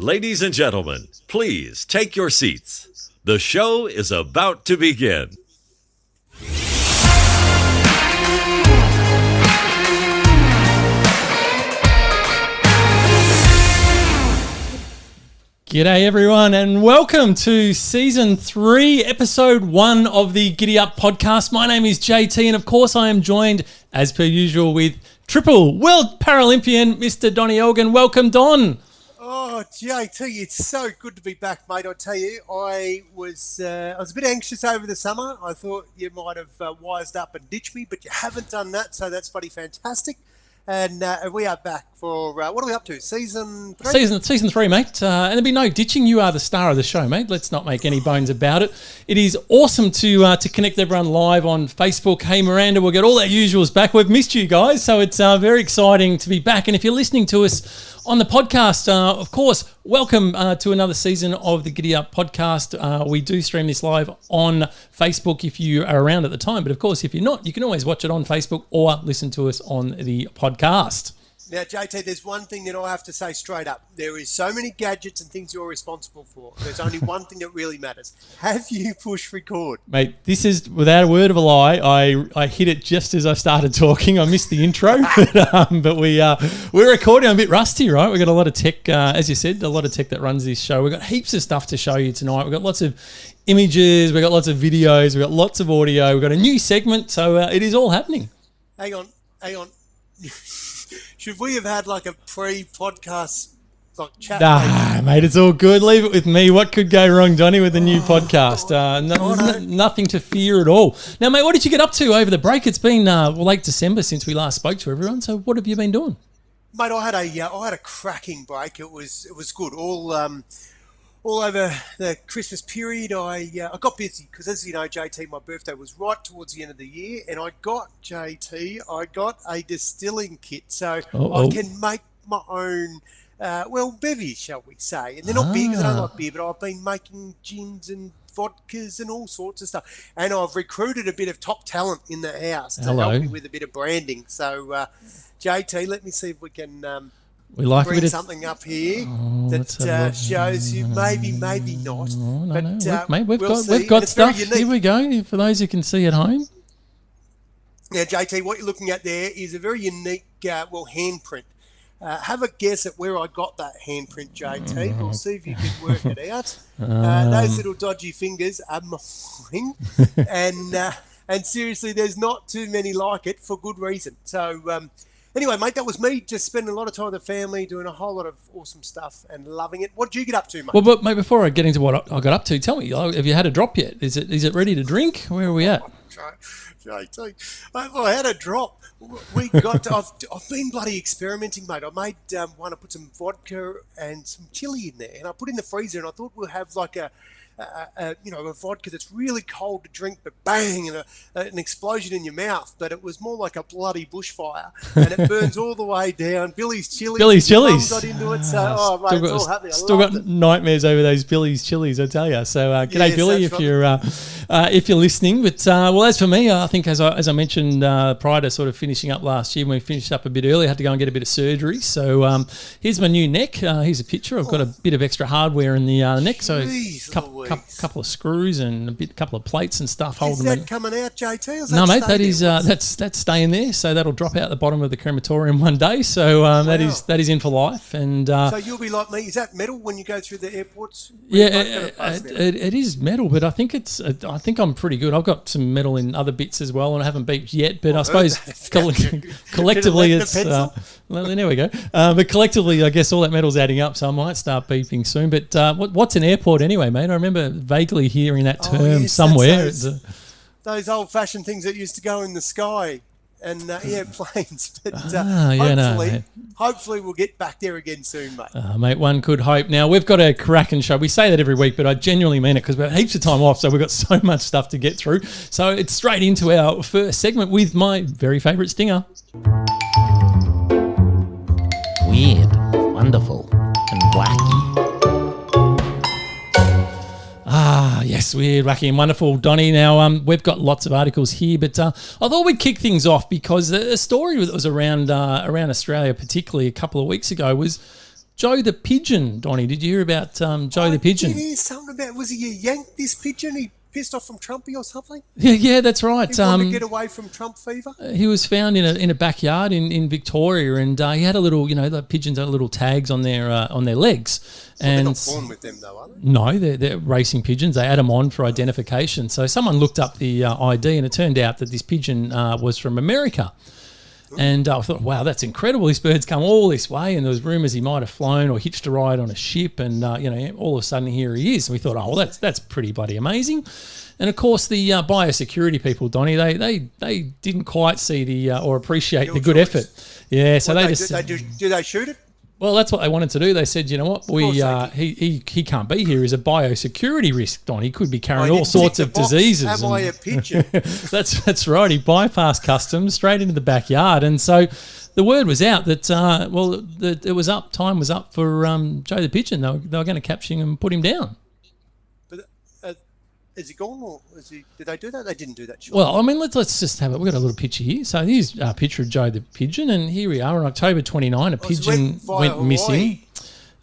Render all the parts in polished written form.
Ladies and gentlemen, please take your seats. The show is about to begin. G'day everyone and welcome to Season 3, Episode 1 of the Giddy Up podcast. My name is JT and of course I am joined, as per usual, with triple world Paralympian Mr. Donny Elgin. Welcome, Don. Oh, JT, it's so good to be back, mate. I tell you, I was a bit anxious over the summer. I thought you might have wised up and ditched me, but you haven't done that, so that's bloody fantastic. And we are back for, what are we up to, Season 3? Season 3, mate. And there'll be no ditching. You are the star of the show, mate. Let's not make any bones about it. It is awesome to connect everyone live on Facebook. Hey, Miranda, we'll get all our usuals back. We've missed you guys, so it's very exciting to be back. And if you're listening to us on the podcast, of course, welcome to another season of the Giddy Up podcast. We do stream this live on Facebook if you are around at the time. But of course, if you're not, you can always watch it on Facebook or listen to us on the podcast. Now, JT, there's one thing that I have to say straight up. There is so many gadgets and things you're responsible for. There's only one thing that really matters. Have you pushed record? Mate, this is, without a word of a lie, I hit it just as I started talking. I missed the intro, but we're recording. I'm a bit rusty, right? We've got a lot of tech, as you said, a lot of tech that runs this show. We've got heaps of stuff to show you tonight. We've got lots of images. We've got lots of videos. We've got lots of audio. We've got a new segment, so it is all happening. Hang on. Should we have had like a pre-podcast chat? Nah, mate, it's all good. Leave it with me. What could go wrong, Donny, with the new podcast? Nothing to fear at all. Now, mate, what did you get up to over the break? It's been late December since we last spoke to everyone. So, what have you been doing? Mate, I had a cracking break. It was good. All over the Christmas period, I got busy because, as you know, JT, my birthday was right towards the end of the year, and I got a distilling kit, so I can make my own, bevies, shall we say. And they're not beer because I don't like beer, but I've been making gins and vodkas and all sorts of stuff. And I've recruited a bit of top talent in the house to help me with a bit of branding. So, JT, let me see if we can... We like bring something up here that shows you maybe not. We've got stuff. Here we go. For those who can see at home. Now, JT, what you're looking at there is a very unique, handprint. Have a guess at where I got that handprint, JT. We'll see if you can work it out. Those little dodgy fingers are mine, and seriously, there's not too many like it for good reason. So. Anyway, mate, that was me just spending a lot of time with the family, doing a whole lot of awesome stuff and loving it. What did you get up to, mate? Well, but mate, before I get into what I got up to, tell me, have you had a drop yet? Is it ready to drink? Where are we at? I had a drop. I've been bloody experimenting, mate. I made one. I put some vodka and some chili in there, and I put it in the freezer, and I thought we'll have like a vodka that's really cold to drink, but bang, and an explosion in your mouth. But it was more like a bloody bushfire, and it burns all the way down. Billy's Chili's.Got into it, so mate, it's all happening. Still got nightmares over those Billy's Chili's, I tell you. So, g'day, Billy, if you're listening. But as for me, I think as I mentioned prior to sort of finishing up last year, when we finished up a bit early, I had to go and get a bit of surgery. So here's my new neck. Here's a picture. I've got a bit of extra hardware in the neck, so couple of screws and a couple of plates and stuff holding them. Is that coming out, JT? No, mate, that's staying there. So that'll drop out the bottom of the crematorium one day. So that is in for life. And so you'll be like me. Is that metal when you go through the airports? Yeah, it is metal, but I think I'm pretty good. I've got some metal in other bits as well, and I haven't beeped yet. But I suppose collectively it's. There we go. But collectively, I guess all that metal's adding up, so I might start beeping soon. But what's an airport anyway, mate? I remember vaguely hearing that term somewhere. Those old-fashioned things that used to go in the sky and airplanes. But hopefully we'll get back there again soon, mate. Mate, one could hope. Now, we've got a cracking show. We say that every week, but I genuinely mean it because we've had heaps of time off, so we've got so much stuff to get through. So it's straight into our first segment with my very favourite stinger. Weird, wonderful, and wacky. Yes, weird, wacky and wonderful, Donny. Now, we've got lots of articles here, but I thought we'd kick things off because a story that was around Australia, particularly a couple of weeks ago, was Joe the Pigeon, Donnie. Did you hear about Joe the Pigeon? Did hear something about, was he a yank, this pigeon? He pissed off from Trumpy or something? Yeah, that's right. He wanted to get away from Trump fever? He was found in a backyard in Victoria, and he had a little, the pigeons had little tags on their legs. Well, and they're not born with them though, are they? No, they're racing pigeons. They add them on for identification. So someone looked up the ID, and it turned out that this pigeon was from America. And I thought, wow, that's incredible. This bird's come all this way, and there was rumours he might have flown or hitched a ride on a ship, and all of a sudden here he is. And we thought, oh, well, that's pretty bloody amazing. And of course, the biosecurity people, Donnie, they didn't quite see or appreciate the good effort. Yeah, so they just do they shoot it? Well, that's what they wanted to do. They said, you know what, he can't be here. He's a biosecurity risk, Don. He could be carrying all sorts of diseases. Am I a pigeon? That's right. He bypassed customs straight into the backyard, and so the word was out that it was up. Time was up for Joe the Pigeon. They were going to capture him and put him down. Is he gone, or did they do that? They didn't do that, sure. Well, I mean, let's just have it. We've got a little picture here. So here's a picture of Joe the Pigeon, and here we are on October 29. A pigeon went missing.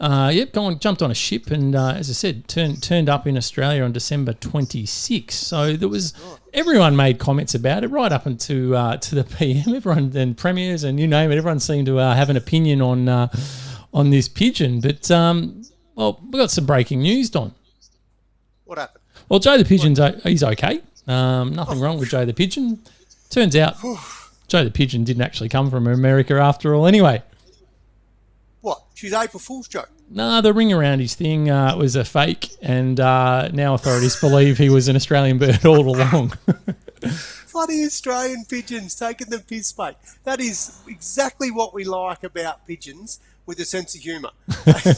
Jumped on a ship, and as I said, turned up in Australia on December 26. So there was everyone made comments about it right up into to the PM. Everyone and premiers and you name it. Everyone seemed to have an opinion on this pigeon. But we got some breaking news, Don. What happened? Well, Joe the Pigeon's he's okay. Nothing wrong with Joe the Pigeon. Turns out Joe the Pigeon didn't actually come from America after all anyway. What? She's April Fool's joke? No, the ring around his thing was a fake, and now authorities believe he was an Australian bird all along. Bloody Australian pigeons taking the piss, mate. That is exactly what we like about pigeons, with a sense of humour.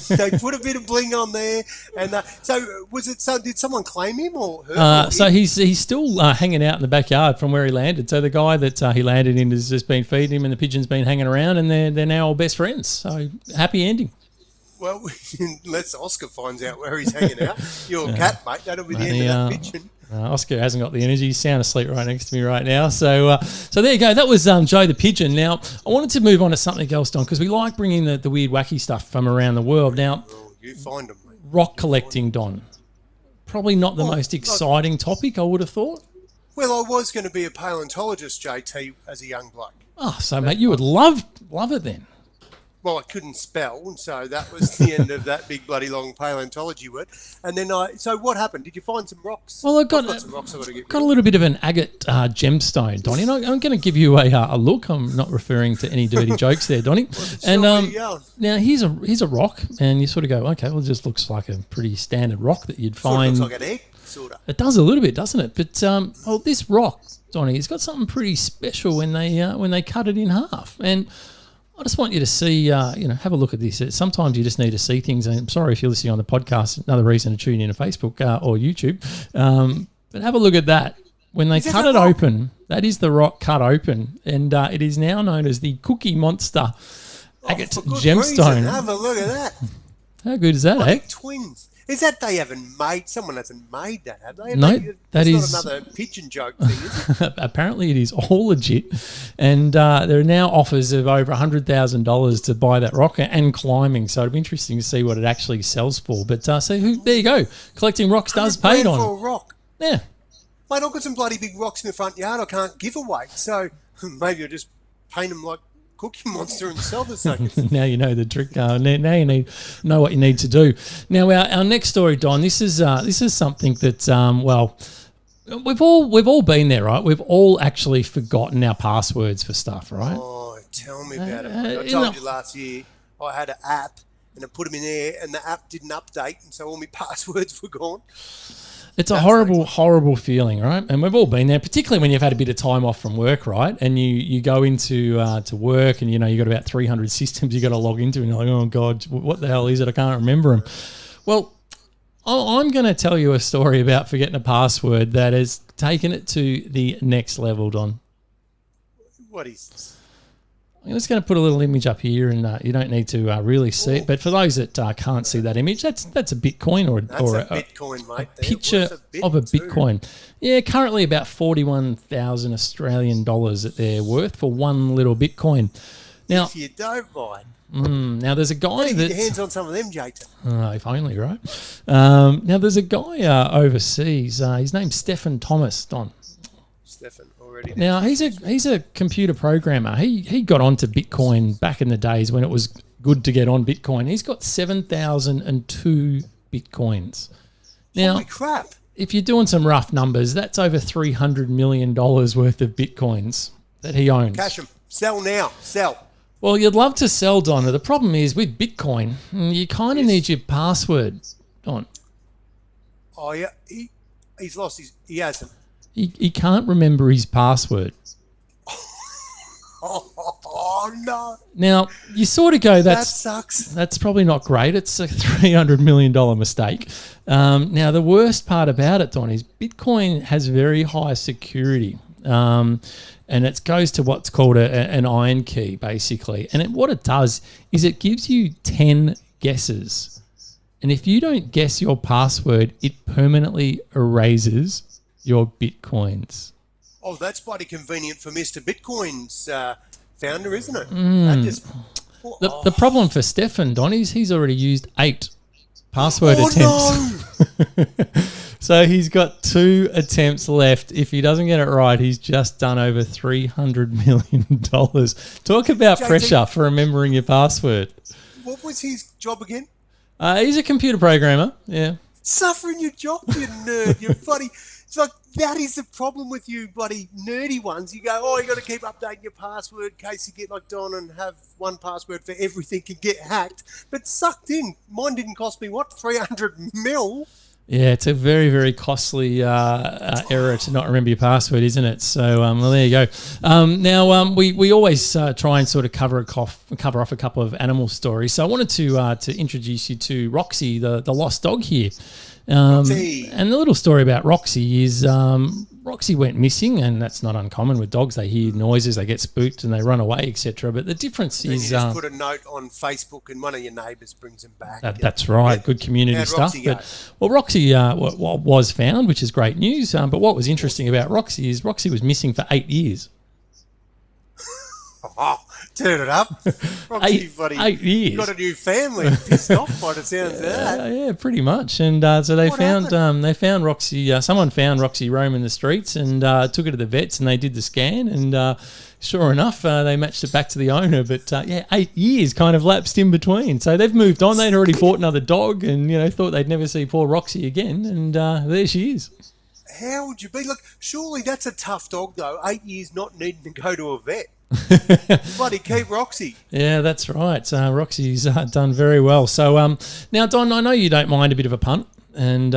They put a bit of bling on there, and so was it? So did someone claim him or her? So he's still hanging out in the backyard from where he landed. So the guy that he landed in has just been feeding him, and the pigeon's been hanging around, and they're now all best friends. So happy ending. Well, unless Oscar finds out where he's hanging out, your cat, mate, that'll be the end of that pigeon. Oscar hasn't got the energy. He's sound asleep right next to me right now. So there you go. That was Joe the Pigeon. Now, I wanted to move on to something else, Don, because we like bringing the weird, wacky stuff from around the world. Now, you find them, mate. Rock collecting, Don. Probably not the most exciting topic, I would have thought. Well, I was going to be a paleontologist, JT, as a young bloke. Oh, so, mate, you would love it then. Well, I couldn't spell, and so that was the end of that big bloody long paleontology word. And then so what happened? Did you find some rocks? Well, I've got some rocks I've got a little bit of an agate gemstone, Donnie. And I'm going to give you a look. I'm not referring to any dirty jokes there, Donnie. And now here's a rock, and you sort of go, okay, well, it just looks like a pretty standard rock that you'd find. Sort of looks like an egg, sort of. It does a little bit, doesn't it? But this rock, Donnie, it's got something pretty special when they cut it in half. And I just want you to see, have a look at this. Sometimes you just need to see things. And I'm sorry if you're listening on the podcast, another reason to tune in to Facebook or YouTube. But have a look at that. When they cut it open, that is the rock cut open. And it is now known as the Cookie Monster agate gemstone. Have a look at that. How good is that, eh? Twins. Is that they haven't made? Someone hasn't made that, have they? No, that is not another pigeon joke thing, is it? Apparently, it is all legit, and there are now offers of over $100,000 to buy that rock and climbing. So it'd be interesting to see what it actually sells for. But there you go, collecting rocks does pay on. For a rock, yeah. Mate, I've got some bloody big rocks in the front yard I can't give away, so maybe I'll just paint them like Cookie Monster and sell the suckers. Now you know the trick. Now you know what you need to do. Now our next story, Don. This is something that we've all been there, right? We've all actually forgotten our passwords for stuff, right? Oh, tell me about it. I told you last year I had an app and I put them in there, and the app didn't update, and so all my passwords were gone. It's a horrible feeling, right? And we've all been there, particularly when you've had a bit of time off from work, right? And you go into to work, and you got about 300 systems you got to log into, and you're like, oh God, what the hell is it? I can't remember them. Well, I'm going to tell you a story about forgetting a password that has taken it to the next level, Don. What is this? I'm just going to put a little image up here, and you don't need to really see it. But for those that can't see that image, that's a Bitcoin or a Bitcoin, mate. A picture of a Bitcoin. Yeah, currently about 41,000 Australian dollars that they're worth for one little Bitcoin. Now, if you don't mind. now there's a guy Get your that's... hands on some of them, JT. if only, right? Now, there's a guy overseas. His name's Stephen Thomas, Don. Stefan, already there. Now, he's a computer programmer. He got onto Bitcoin back in the days when it was good to get on Bitcoin. He's got 7,002 Bitcoins. Now, Holy crap. if you're doing some rough numbers, that's over $300 million worth of Bitcoins that he owns. Cash them. Sell now. Sell. Well, you'd love to sell, Don. The problem is with Bitcoin, you kind of need your password, Don. Oh, yeah. He's lost his... He hasn't. He can't remember his password. Oh, no. Now, you sort of go, That sucks. that's probably not great. It's a $300 million mistake. Now, the worst part about it, Don, is Bitcoin has very high security. And it goes to what's called an iron key, basically. And what it does is it gives you 10 guesses. And if you don't guess your password, it permanently erases your Bitcoins. Oh, that's bloody convenient for Mr. Bitcoin's founder, isn't it? Mm. That just... The problem for Stefan, Don, is he's already used 8 password attempts. No. So he's got 2 attempts left. If he doesn't get it right, he's just done over $300 million. Talk about JT, pressure for remembering your password. What was his job again? He's a computer programmer, yeah. Suffering your job, you nerd. You're bloody... It's like, that is the problem with you bloody nerdy ones. You go, oh, you got to keep updating your password in case you get like Don and have one password for everything and get hacked. But sucked in. Mine didn't cost me, what, 300 mil? Yeah, it's a very, very costly error to not remember your password, isn't it? So, well, there you go. Now, we always try and sort of cover off a couple of animal stories. So I wanted to introduce you to Roxy, the lost dog here. And the little story about Roxy is Roxy went missing, and that's not uncommon with dogs. They hear noises, they get spooked, and they run away, etc. But the difference then is... you just put a note on Facebook and one of your neighbours brings them back. That's right, good community How'd stuff. Roxy go? Well, Roxy was found, which is great news. But what was interesting about Roxy is Roxy was missing for 8 years. Oh, turn it up. Roxy, buddy, 8 years. got a new family. Pissed off by the sounds of that. Yeah, pretty much. And so they found Roxy. Someone found Roxy roaming the streets and took her to the vets, and they did the scan. And sure enough, they matched it back to the owner. But 8 years kind of lapsed in between. So they've moved on. They'd already bought another dog, and thought they'd never see poor Roxy again. And there she is. How would you be? Look, surely that's a tough dog, though. 8 years not needing to go to a vet. Bloody keep Roxy. Yeah, that's right. Roxy's done very well. So now, Don, I know you don't mind a bit of a punt, and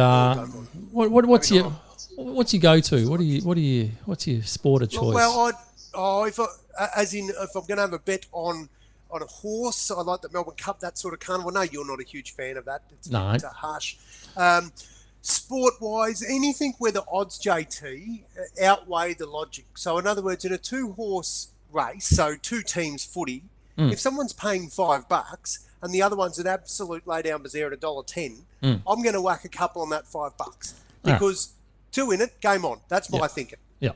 what's your go-to? What's your sport of choice? Well, if I'm going to have a bet on a horse, I like the Melbourne Cup, that sort of carnival. I know you're not a huge fan of that. It's a harsh. Sport-wise, anything where the odds, JT, outweigh the logic. So, in other words, in a 2-horse race, so 2 teams footy, if someone's paying $5 and the other one's an absolute lay down bazaar at $1.10, I'm going to whack a couple on that $5 because 2 in it, game on. That's my thinking. Yeah,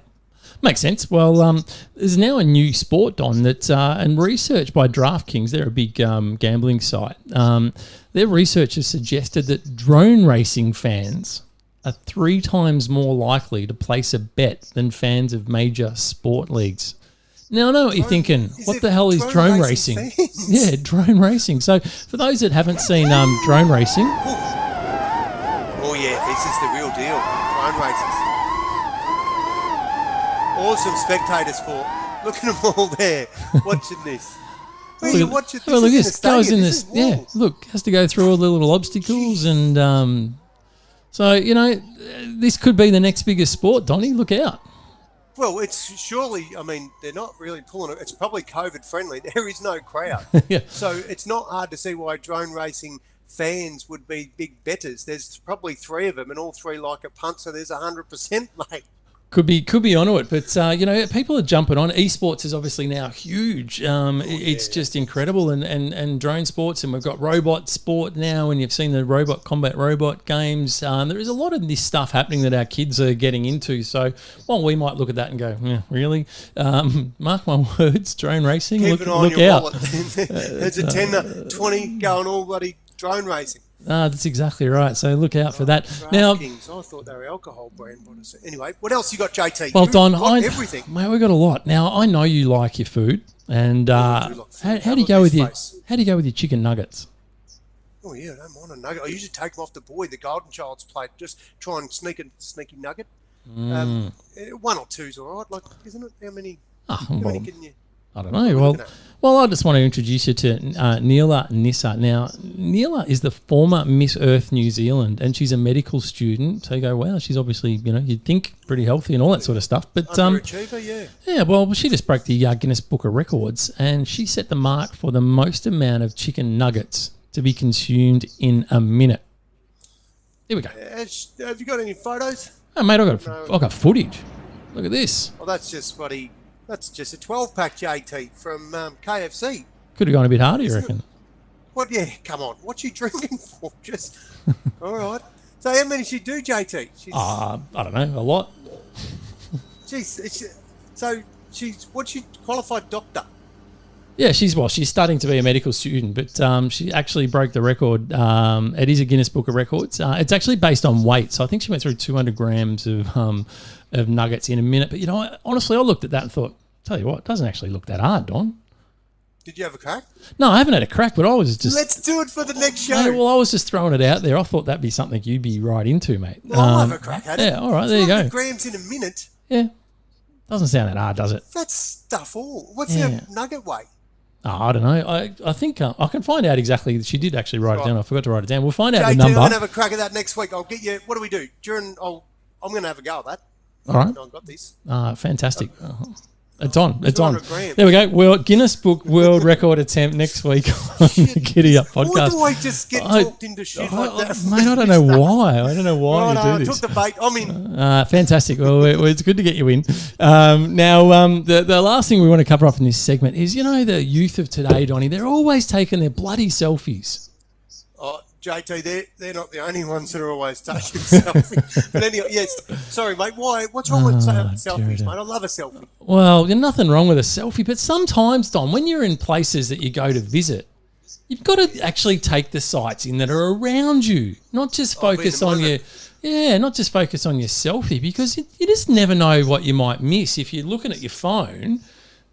makes sense. Well, there's now a new sport, Don, that and research by DraftKings. They're a big gambling site. Their research has suggested that drone racing fans are 3 times more likely to place a bet than fans of major sport leagues. Now, I know what you're thinking. What the hell is drone racing? Yeah, drone racing. So, for those that haven't seen drone racing... Oh, yeah, this is the real deal. Drone races. Awesome spectators for. Look at them all there watching this. Look at this. Goes in this. Yeah, look, has to go through all the little obstacles. And so, this could be the next biggest sport, Donnie. Look out. Well, it's surely, they're not really pulling it. It's probably COVID friendly. There is no crowd. Yeah. So it's not hard to see why drone racing fans would be big betters. There's probably 3 of them and all 3 like a punt. So there's 100%, mate. Could be onto it, but people are jumping on. Esports is obviously now huge. It's just incredible, and drone sports, and we've got robot sport now, and you've seen the combat robot games. There is a lot of this stuff happening that our kids are getting into. So, we might look at that and go, yeah, really? Mark my words, drone racing. Keep an eye on look your out. wallet. There's a 10, 20 going all bloody drone racing. That's exactly right. So look out for that. Now, Kings. I thought they were alcohol brand. Anyway, what else you got, JT? Well, Don, everything. Mate, we got a lot. Now, I know you like your food, and how do you go with your chicken nuggets? Oh yeah, I don't mind a nugget. I usually take them off the boy, the golden child's plate. Just try and sneak a sneaky nugget. One or two's all right. Like, isn't it? How many? How many can you? I don't know. Well, I just want to introduce you to Neela Nissa. Now, Neela is the former Miss Earth New Zealand, and she's a medical student. So you go, wow, she's obviously, you'd think pretty healthy and all that sort of stuff. But underachiever, yeah. Yeah, well, she just broke the Guinness Book of Records, and she set the mark for the most amount of chicken nuggets to be consumed in a minute. Here we go. Have you got any photos? Oh, mate, I got footage. Look at this. Well, that's just That's just a 12-pack, JT, from KFC. Could have gone a bit harder, you reckon? What? Yeah, come on. What's she drinking for? Just all right. So how many she do, JT? I don't know, a lot. What's she qualified doctor? Yeah, she's studying to be a medical student, but she actually broke the record. It is a Guinness Book of Records. It's actually based on weight, so I think she went through 200 grams of nuggets in a minute. But honestly, I looked at that and thought, tell you what, it doesn't actually look that hard, Don. Did you have a crack? No, I haven't had a crack, but I was just... Let's do it for the next show. Mate, well, I was just throwing it out there. I thought that'd be something you'd be right into, mate. Well, I'll have a crack at it. Yeah, all right, there you go. Grams in a minute. Yeah. Doesn't sound that hard, does it? That's stuff all. What's our nugget weight? Oh, I don't know. I think I can find out exactly. She did actually write it down. I forgot to write it down. We'll find out JT, the number. I'm going to have a crack at that next week. I'll get you... What do we do? I'm going to have a go at that. All right. I've got this. Fantastic. It's on. It's on. Grams. There we go. Well, Guinness Book World Record attempt next week on the Giddy Up podcast. Why do I just get talked into shit like that? Mate, I don't know why. I don't know why you do this. I took the bait. I'm in. Fantastic. Well, it's good to get you in. Now, the last thing we want to cover off in this segment is, the youth of today, Donnie, they're always taking their bloody selfies. Oh, JT, they're not the only ones that are always taking selfies. But anyway, yes. Sorry, mate. Why? What's wrong with selfies, mate? I love a selfie. Well, there's nothing wrong with a selfie, but sometimes, Don, when you're in places that you go to visit, you've got to actually take the sights in that are around you, not just focus on your... Yeah, not just focus on your selfie, because you just never know what you might miss. If you're looking at your phone,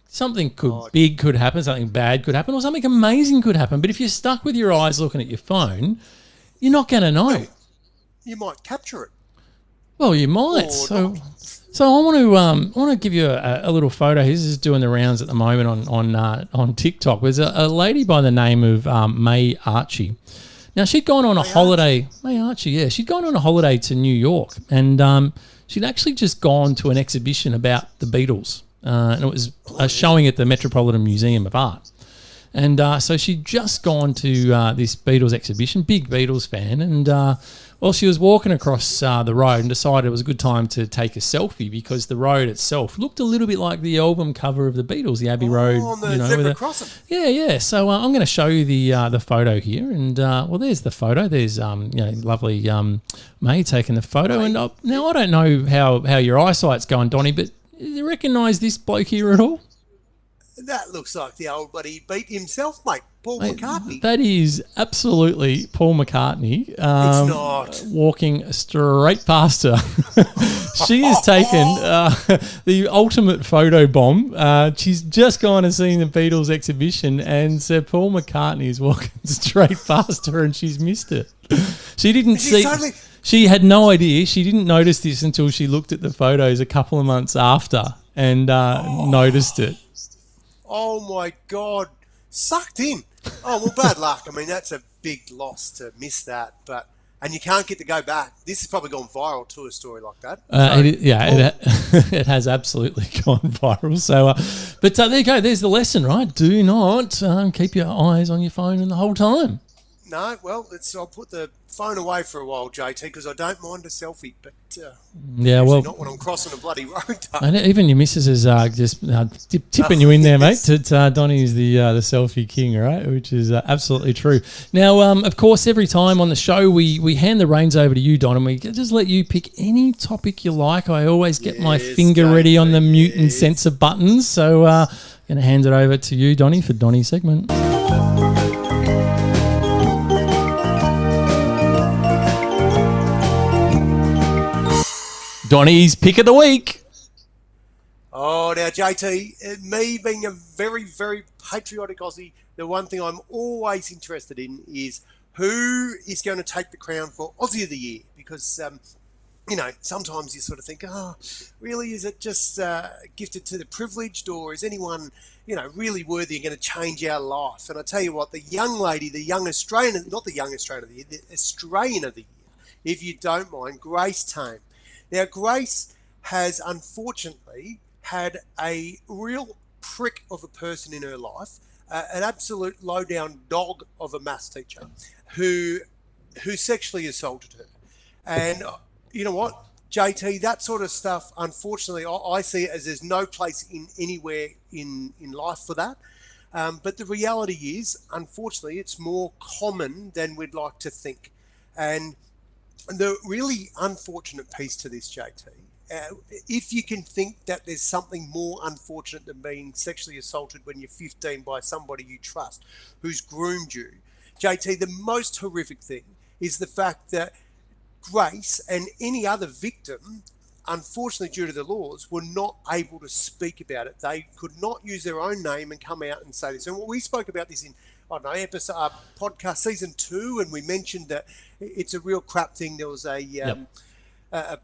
something big could happen, something bad could happen, or something amazing could happen. But if you're stuck with your eyes looking at your phone, you're not going to know. Well, you might capture it. Well, you might. So I want to give you a little photo. This is doing the rounds at the moment on TikTok. There's a lady by the name of May Archie. Now, she'd gone on a holiday. May Archie, yeah. She'd gone on a holiday to New York, and she'd actually just gone to an exhibition about the Beatles. And it was showing at the Metropolitan Museum of Art. And so she'd just gone to this Beatles exhibition, big Beatles fan, and she was walking across the road and decided it was a good time to take a selfie because the road itself looked a little bit like the album cover of the Beatles, the Abbey Road. On the zebra crossing. Yeah. So I'm going to show you the photo here, and there's the photo. There's lovely May taking the photo, and now I don't know how your eyesight's going, Donnie, but do you recognise this bloke here at all? That looks like the old buddy beat himself, mate. Paul McCartney. That is absolutely Paul McCartney. It's not. Walking straight past her. She has taken the ultimate photo bomb. She's just gone and seen the Beatles exhibition, and Sir Paul McCartney is walking straight past her, and she's missed it. She didn't see... She had no idea. She didn't notice this until she looked at the photos a couple of months after and noticed it. Oh, my God. Sucked in. Oh, well, bad luck. I mean, that's a big loss to miss that. And you can't get to go back. This has probably gone viral to a story like that. It has absolutely gone viral. So, but there you go. There's the lesson, right? Do not keep your eyes on your phone the whole time. No, well, I'll put the phone away for a while, JT, because I don't mind a selfie, but Yeah, well, not when I'm crossing a bloody road. and even your missus is just tipping you in there, mate. Donnie's the selfie king, right? Which is absolutely true. Now, of course, every time on the show we hand the reins over to you, Don, and we just let you pick any topic you like. I always get my finger ready on the mute and censor buttons, so going to hand it over to you, Donnie, for Donnie's segment. Donnie's pick of the week. Oh, now, JT, me being a very, very patriotic Aussie, the one thing I'm always interested in is who is going to take the crown for Aussie of the Year, because, sometimes you sort of think, really, is it just gifted to the privileged, or is anyone, really worthy and going to change our life? And I tell you what, the young lady, the young Australian, not the young Australian of the Year, the Australian of the Year, if you don't mind, Grace Tame. Now, Grace has unfortunately had a real prick of a person in her life, an absolute low-down dog of a maths teacher who sexually assaulted her. And you know what, JT, that sort of stuff, unfortunately, I see it as there's no place anywhere in life for that. But the reality is, unfortunately, it's more common than we'd like to think. And the really unfortunate piece to this, JT, if you can think that there's something more unfortunate than being sexually assaulted when you're 15 by somebody you trust who's groomed you, JT, the most horrific thing is the fact that Grace and any other victim, unfortunately due to the laws, were not able to speak about it. They could not use their own name and come out and say this. And we spoke about this in episode podcast season 2, and we mentioned that it's a real crap thing. There was a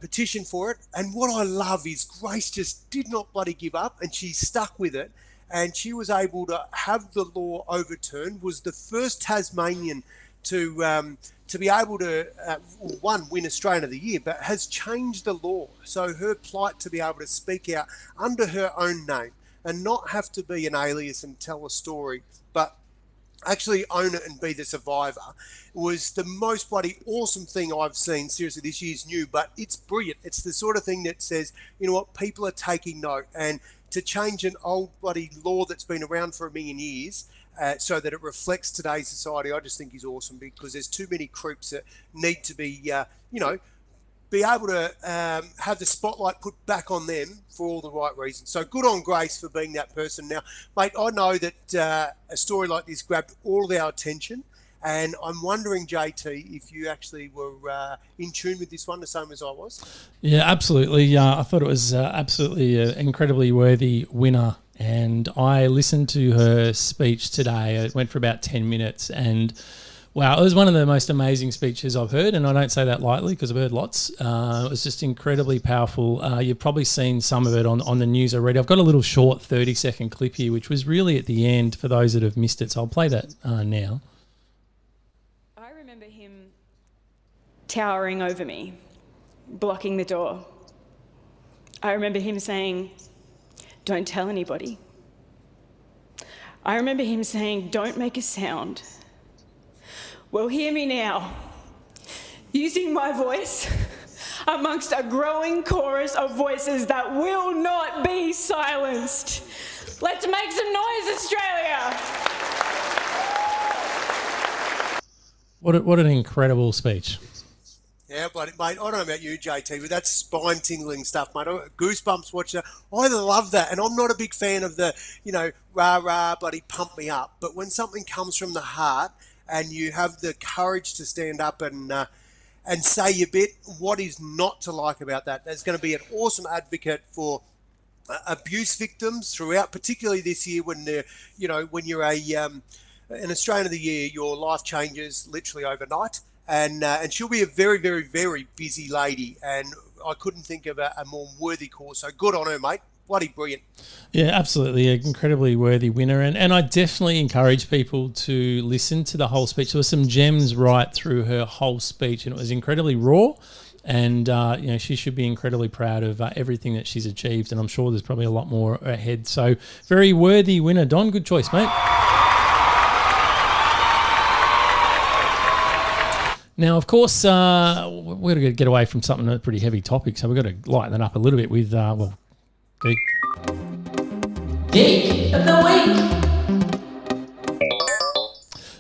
petition for it, and what I love is Grace just did not bloody give up, and she stuck with it, and she was able to have the law overturned. Was the first Tasmanian to be able to win Australian of the Year, but has changed the law. So her plight to be able to speak out under her own name and not have to be an alias and tell a story, but actually own it and be the survivor, was the most bloody awesome thing I've seen. Seriously, this year's new, but it's brilliant. It's the sort of thing that says, you know what, people are taking note, and to change an old bloody law that's been around for 1,000,000 years so that it reflects today's society, I just think is awesome, because there's too many creeps that need to be, be able to have the spotlight put back on them for all the right reasons. So good on Grace for being that person. Now, mate, I know that a story like this grabbed all of our attention, and I'm wondering, JT, if you actually were in tune with this one the same as I was. Yeah, absolutely. I thought it was absolutely an incredibly worthy winner, and I listened to her speech today. It went for about 10 minutes, and wow, it was one of the most amazing speeches I've heard, and I don't say that lightly because I've heard lots. It was just incredibly powerful. You've probably seen some of it on the news already. I've got a little short 30-second clip here, which was really at the end for those that have missed it, so I'll play that now. I remember him towering over me, blocking the door. I remember him saying, "Don't tell anybody." I remember him saying, "Don't make a sound." Well, hear me now. Using my voice amongst a growing chorus of voices that will not be silenced. Let's make some noise, Australia. What an incredible speech. Yeah, but mate, I don't know about you, JT, but that's spine-tingling stuff, mate. Goosebumps watching that. I love that, and I'm not a big fan of the, rah-rah, bloody pump me up. But when something comes from the heart and you have the courage to stand up and say your bit, what is not to like about that? There's going to be an awesome advocate for abuse victims throughout, particularly this year when when you're an Australian of the Year, your life changes literally overnight. And she'll be a very, very, very busy lady, and I couldn't think of a more worthy cause. So good on her, mate. Bloody brilliant. Yeah, absolutely. An incredibly worthy winner. And I definitely encourage people to listen to the whole speech. There were some gems right through her whole speech, and it was incredibly raw. And, she should be incredibly proud of everything that she's achieved. And I'm sure there's probably a lot more ahead. So very worthy winner. Don, good choice, mate. Now, of course, we're going to get away from something that's a pretty heavy topic, so we've got to lighten that up a little bit with, Geek. Geek of the Week.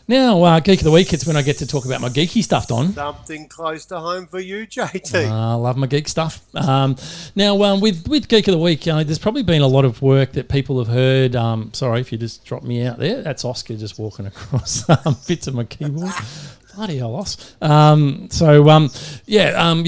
Now, Geek of the Week, it's when I get to talk about my geeky stuff, Don. Something close to home for you, JT. I love my geek stuff. Now, with Geek of the Week, there's probably been a lot of work that people have heard. Sorry if you just dropped me out there. That's Oscar just walking across bits of my keyboard. Bloody hell, Os. You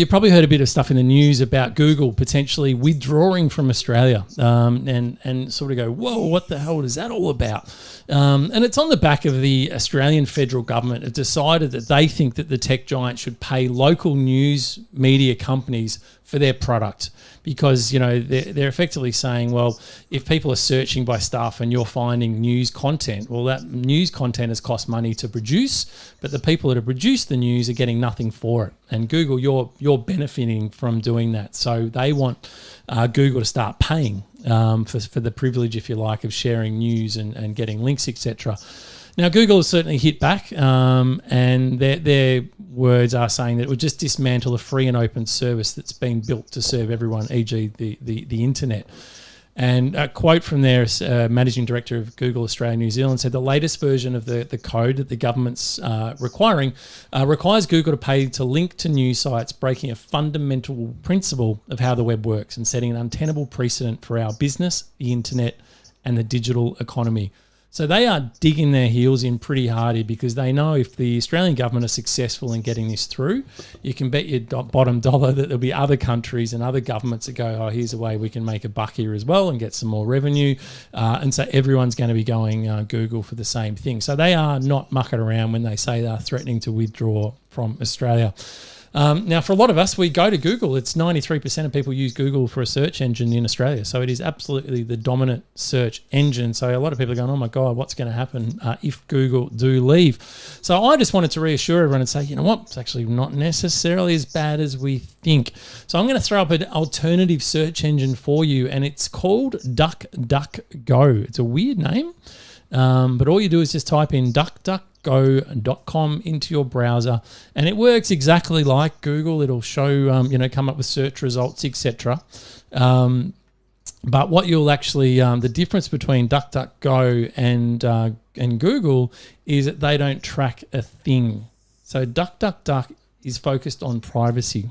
probably heard a bit of stuff in the news about Google potentially withdrawing from Australia and sort of go, whoa, what the hell is that all about? And it's on the back of the Australian federal government have decided that they think that the tech giant should pay local news media companies for their product because, they're effectively saying, well, if people are searching by stuff and you're finding news content, well, that news content has cost money to produce, but the people that have produced the news are getting nothing for it. And Google, you're benefiting from doing that. So they want Google to start paying for the privilege, if you like, of sharing news and getting links, etc. Now, Google has certainly hit back, and their words are saying that it would just dismantle a free and open service that's been built to serve everyone, e.g. the internet. And a quote from their managing director of Google Australia New Zealand said the latest version of the code that the government's requiring requires Google to pay to link to news sites, breaking a fundamental principle of how the web works and setting an untenable precedent for our business, the internet, and the digital economy. So they are digging their heels in pretty hard here because they know if the Australian government are successful in getting this through, you can bet your bottom dollar that there'll be other countries and other governments that go, oh, here's a way we can make a buck here as well and get some more revenue. And so everyone's going to be going Google for the same thing. So they are not mucking around when they say they're threatening to withdraw from Australia. Now, for a lot of us, we go to Google. It's 93% of people use Google for a search engine in Australia. So it is absolutely the dominant search engine. So a lot of people are going, oh my God, what's going to happen if Google do leave? So I just wanted to reassure everyone and say, you know what, it's actually not necessarily as bad as we think. So I'm going to throw up an alternative search engine for you, and it's called DuckDuckGo. It's a weird name, but all you do is just type in DuckDuckGo.com into your browser, and it works exactly like Google. It'll show, come up with search results, etc. But what you'll actually, the difference between DuckDuckGo and Google is that they don't track a thing. So DuckDuckDuck is focused on privacy.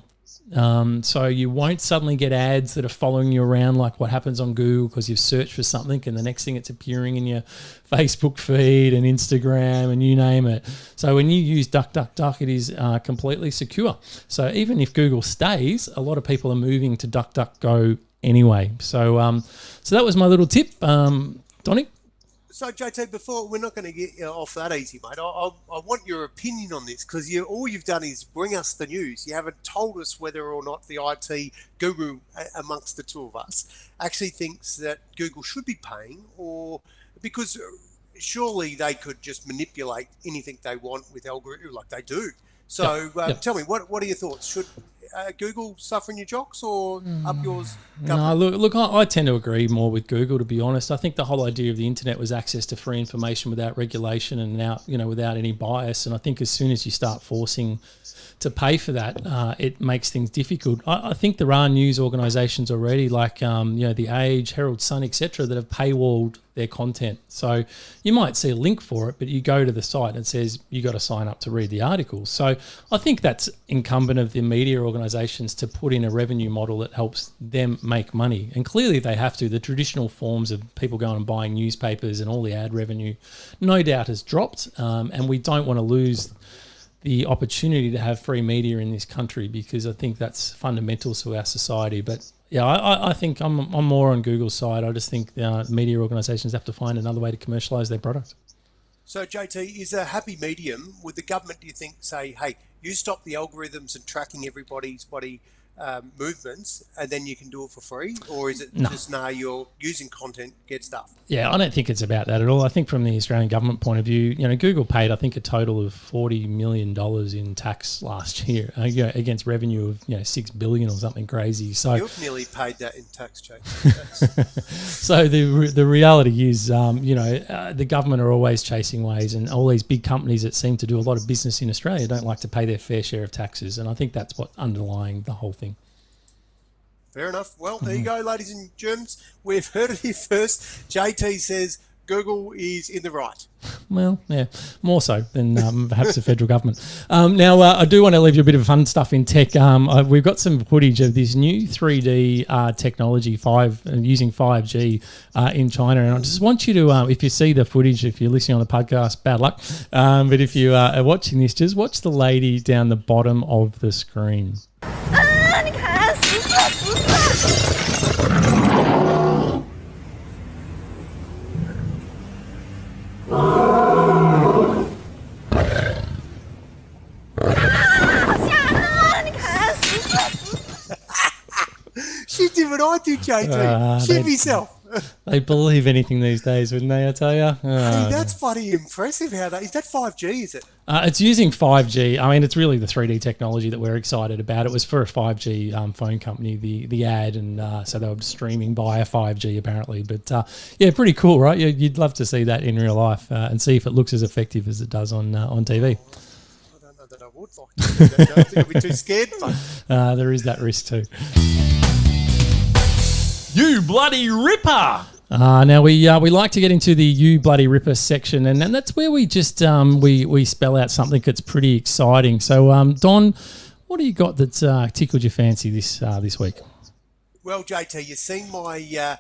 So you won't suddenly get ads that are following you around like what happens on Google because you've searched for something and the next thing it's appearing in your Facebook feed and Instagram and you name it. So when you use DuckDuckDuck, it is completely secure. So even if Google stays, a lot of people are moving to DuckDuckGo anyway. So so that was my little tip. Donnie? So, JT, before we're not going to get off that easy, mate. I want your opinion on this because all you've done is bring us the news. You haven't told us whether or not the IT guru amongst the two of us actually thinks that Google should be paying, or because surely they could just manipulate anything they want with algorithms like they do. So tell me, what are your thoughts? Should Google suffer in your jocks or up yours? No, look, I tend to agree more with Google, to be honest. I think the whole idea of the internet was access to free information without regulation and without any bias. And I think as soon as you start forcing to pay for that, it makes things difficult. I think there are news organisations already, like The Age, Herald Sun, etc., that have paywalled their content. So you might see a link for it, but you go to the site and it says you got to sign up to read the articles. So I think that's incumbent of the media organisations to put in a revenue model that helps them make money. And clearly they have to. The traditional forms of people going and buying newspapers and all the ad revenue no doubt has dropped, and we don't want to lose the opportunity to have free media in this country because I think that's fundamental to our society. But yeah, I think I'm more on Google's side. I just think media organisations have to find another way to commercialise their product. So, JT, is a happy medium, would the government, do you think, say, hey, you stop the algorithms and tracking everybody's body movements, and then you can do it for free? Or is it just, you're using content, get stuff? Yeah, I don't think it's about that at all. I think from the Australian government point of view, Google paid, I think, a total of $40 million in tax last year against revenue of, $6 billion or something crazy. So you've nearly paid that in tax, Jake. So the reality is, the government are always chasing ways, and all these big companies that seem to do a lot of business in Australia don't like to pay their fair share of taxes, and I think that's what's underlying the whole thing. Fair enough. Well, there you go, ladies and germs. We've heard it here first. JT says Google is in the right. Well, yeah, more so than perhaps the federal government. Now, I do want to leave you a bit of fun stuff in tech. We've got some footage of this new 3D technology, using 5G in China. And I just want you to, if you see the footage, if you're listening on the podcast, bad luck. But if you are watching this, just watch the lady down the bottom of the screen. She did what I did, JT. Shit myself. They believe anything these days, wouldn't they, I tell you? Hey, that's bloody impressive. Is that 5G, is it? It's using 5G. I mean, it's really the 3D technology that we're excited about. It was for a 5G phone company, the ad, and so they were streaming via 5G apparently. But yeah, pretty cool, right? You'd love to see that in real life and see if it looks as effective as it does on TV. I don't know that I would like to do that. I think I'd be too scared. There is that risk too. You bloody ripper! Now we like to get into the You Bloody Ripper section, and that's where we just we spell out something that's pretty exciting. So Don, what do you got that's tickled your fancy this week? Well, JT, you've seen my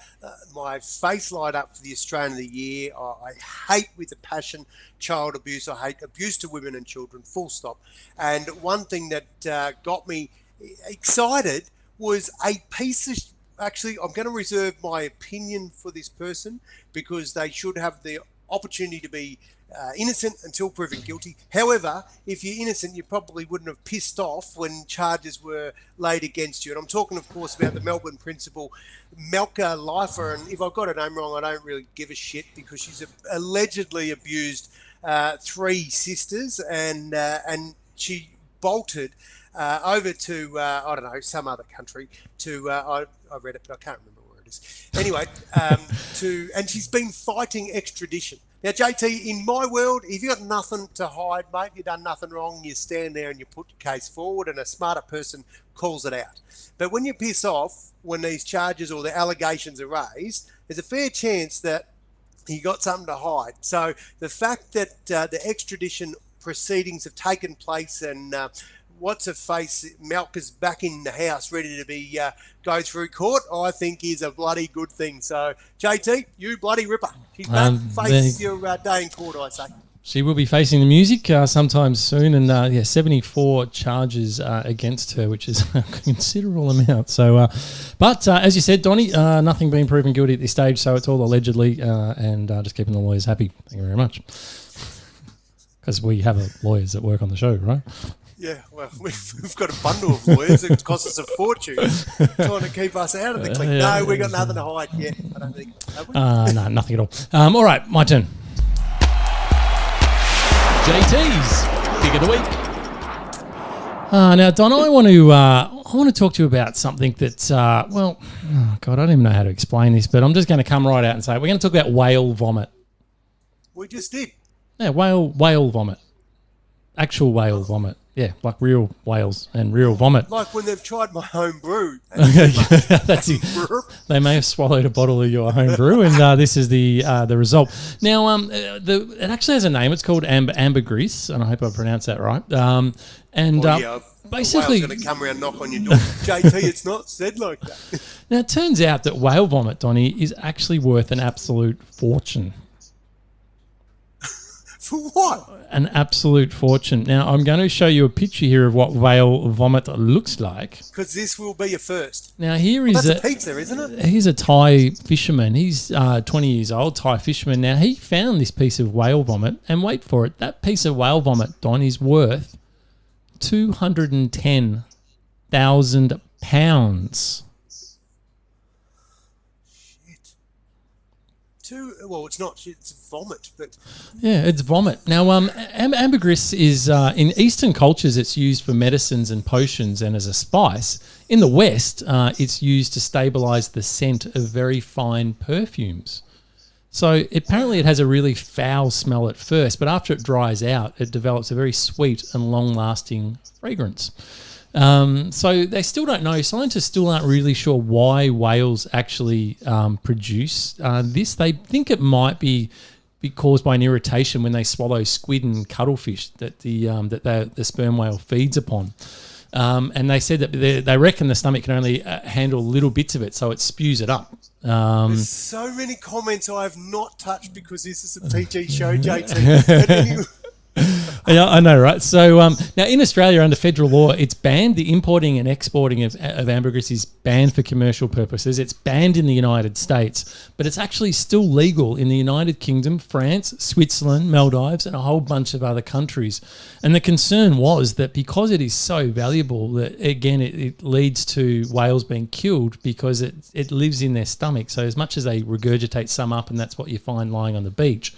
my face light up for the Australian of the Year. I hate with a passion child abuse. I hate abuse to women and children, full stop. And one thing that got me excited was a piece of... Actually, I'm going to reserve my opinion for this person because they should have the opportunity to be innocent until proven guilty. However, if you're innocent, you probably wouldn't have pissed off when charges were laid against you. And I'm talking, of course, about the Melbourne principal, Malka Leifer. And if I've got her name wrong, I don't really give a shit because she's allegedly abused 3 sisters and she bolted over to, I don't know, some other country to, I read it, but I can't remember where it is. Anyway, and she's been fighting extradition. Now, JT, in my world, if you've got nothing to hide, mate, you've done nothing wrong, you stand there and you put your case forward and a smarter person calls it out. But when you piss off, when these charges or the allegations are raised, there's a fair chance that you got something to hide. So the fact that the extradition proceedings have taken place and what's her face, Malka's back in the house ready to be go through court, I think is a bloody good thing. So, JT, you bloody ripper. She's back. Face your day in court, I say. She will be facing the music sometime soon, and 74 charges against her, which is a considerable amount. So, but as you said, Donnie, nothing being proven guilty at this stage, so it's all allegedly, and just keeping the lawyers happy. Thank you very much. Because we have lawyers that work on the show, right? Yeah, well, we've got a bundle of lawyers. It costs us a fortune trying to keep us out of the clique. No, we got nothing to hide yet. I don't think. Have we? No, nothing at all. All right, my turn. JT's Pick of the Week. Now, Don, I want to talk to you about something that's, oh God, I don't even know how to explain this, but I'm just going to come right out and say we're going to talk about whale vomit. We just did. Yeah, whale vomit. Actual whale vomit. Yeah, like real whales and real vomit. Like when they've tried my home brew. That's it. They may have swallowed a bottle of your home brew, and this is the result. Now, it actually has a name. It's called ambergris, and I hope I pronounced that right. Basically, going to come around and knock on your door. JT, it's not said like that. Now, it turns out that whale vomit, Donnie, is actually worth an absolute fortune. For what? An absolute fortune. Now, I'm going to show you a picture here of what whale vomit looks like. Because this will be a first. Now, here is that's a pizza, isn't it? Here's a Thai fisherman. He's 20 years old, Thai fisherman. Now, he found this piece of whale vomit, and wait for it, that piece of whale vomit, Don, is worth $210,000. pounds. Well, it's not. It's vomit, but Yeah, it's vomit. Now, ambergris is in Eastern cultures. It's used for medicines and potions, and as a spice. In the West, it's used to stabilise the scent of very fine perfumes. So apparently, it has a really foul smell at first, but after it dries out, it develops a very sweet and long-lasting fragrance. So they still don't know. Scientists still aren't really sure why whales actually produce this. They think it might be caused by an irritation when they swallow squid and cuttlefish that the sperm whale feeds upon. And they said that they reckon the stomach can only handle little bits of it, so it spews it up. there's so many comments I have not touched because this is a PG show, JT. But anyway, Yeah, I know, right? So now in Australia, under federal law, it's banned. The importing and exporting of ambergris is banned for commercial purposes. It's banned in the United States, but it's actually still legal in the United Kingdom, France, Switzerland, Maldives, and a whole bunch of other countries. And the concern was that because it is so valuable, that again, it leads to whales being killed because it lives in their stomach. So as much as they regurgitate some up, and that's what you find lying on the beach,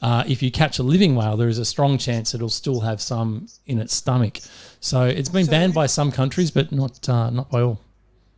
if you catch a living whale, there is a strong chance it'll still have some in its stomach. So it's been banned by some countries, but not by all.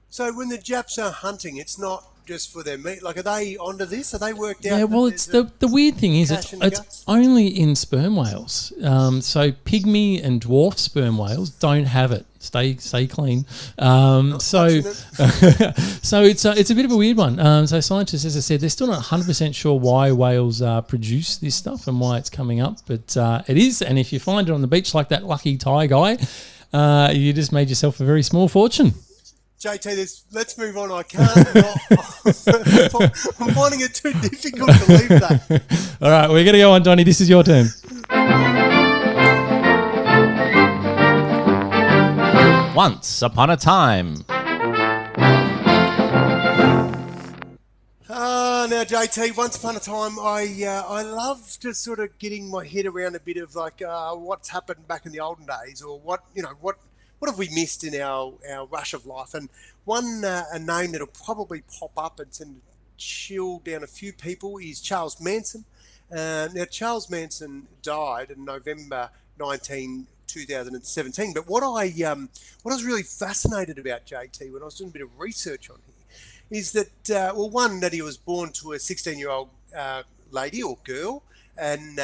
so when the Japs are hunting, it's not just for their meat. Like, are they onto this? Are they worked out? Yeah, well, that it's there's the weird thing is cash in the it's guts? only in sperm whales. So pygmy and dwarf sperm whales don't have it. Stay clean. So so it's a bit of a weird one. So scientists, as I said, they're still not 100% sure why whales produce this stuff and why it's coming up, but it is. And if you find it on the beach like that lucky Thai guy, you just made yourself a very small fortune. JT, let's move on. I can't. I'm finding it too difficult to leave that. All right, we're going to go on, Donnie. This is your turn. Once upon a time. Now, JT, once upon a time, I love just sort of getting my head around a bit of like what's happened back in the olden days, or what have we missed in our rush of life. And one a name that'll probably pop up and send a chill down a few people is Charles Manson. Now, Charles Manson died in November 2017. But what I was really fascinated about, JT, when I was doing a bit of research on him, is that one, that he was born to a 16-year-old lady or girl, and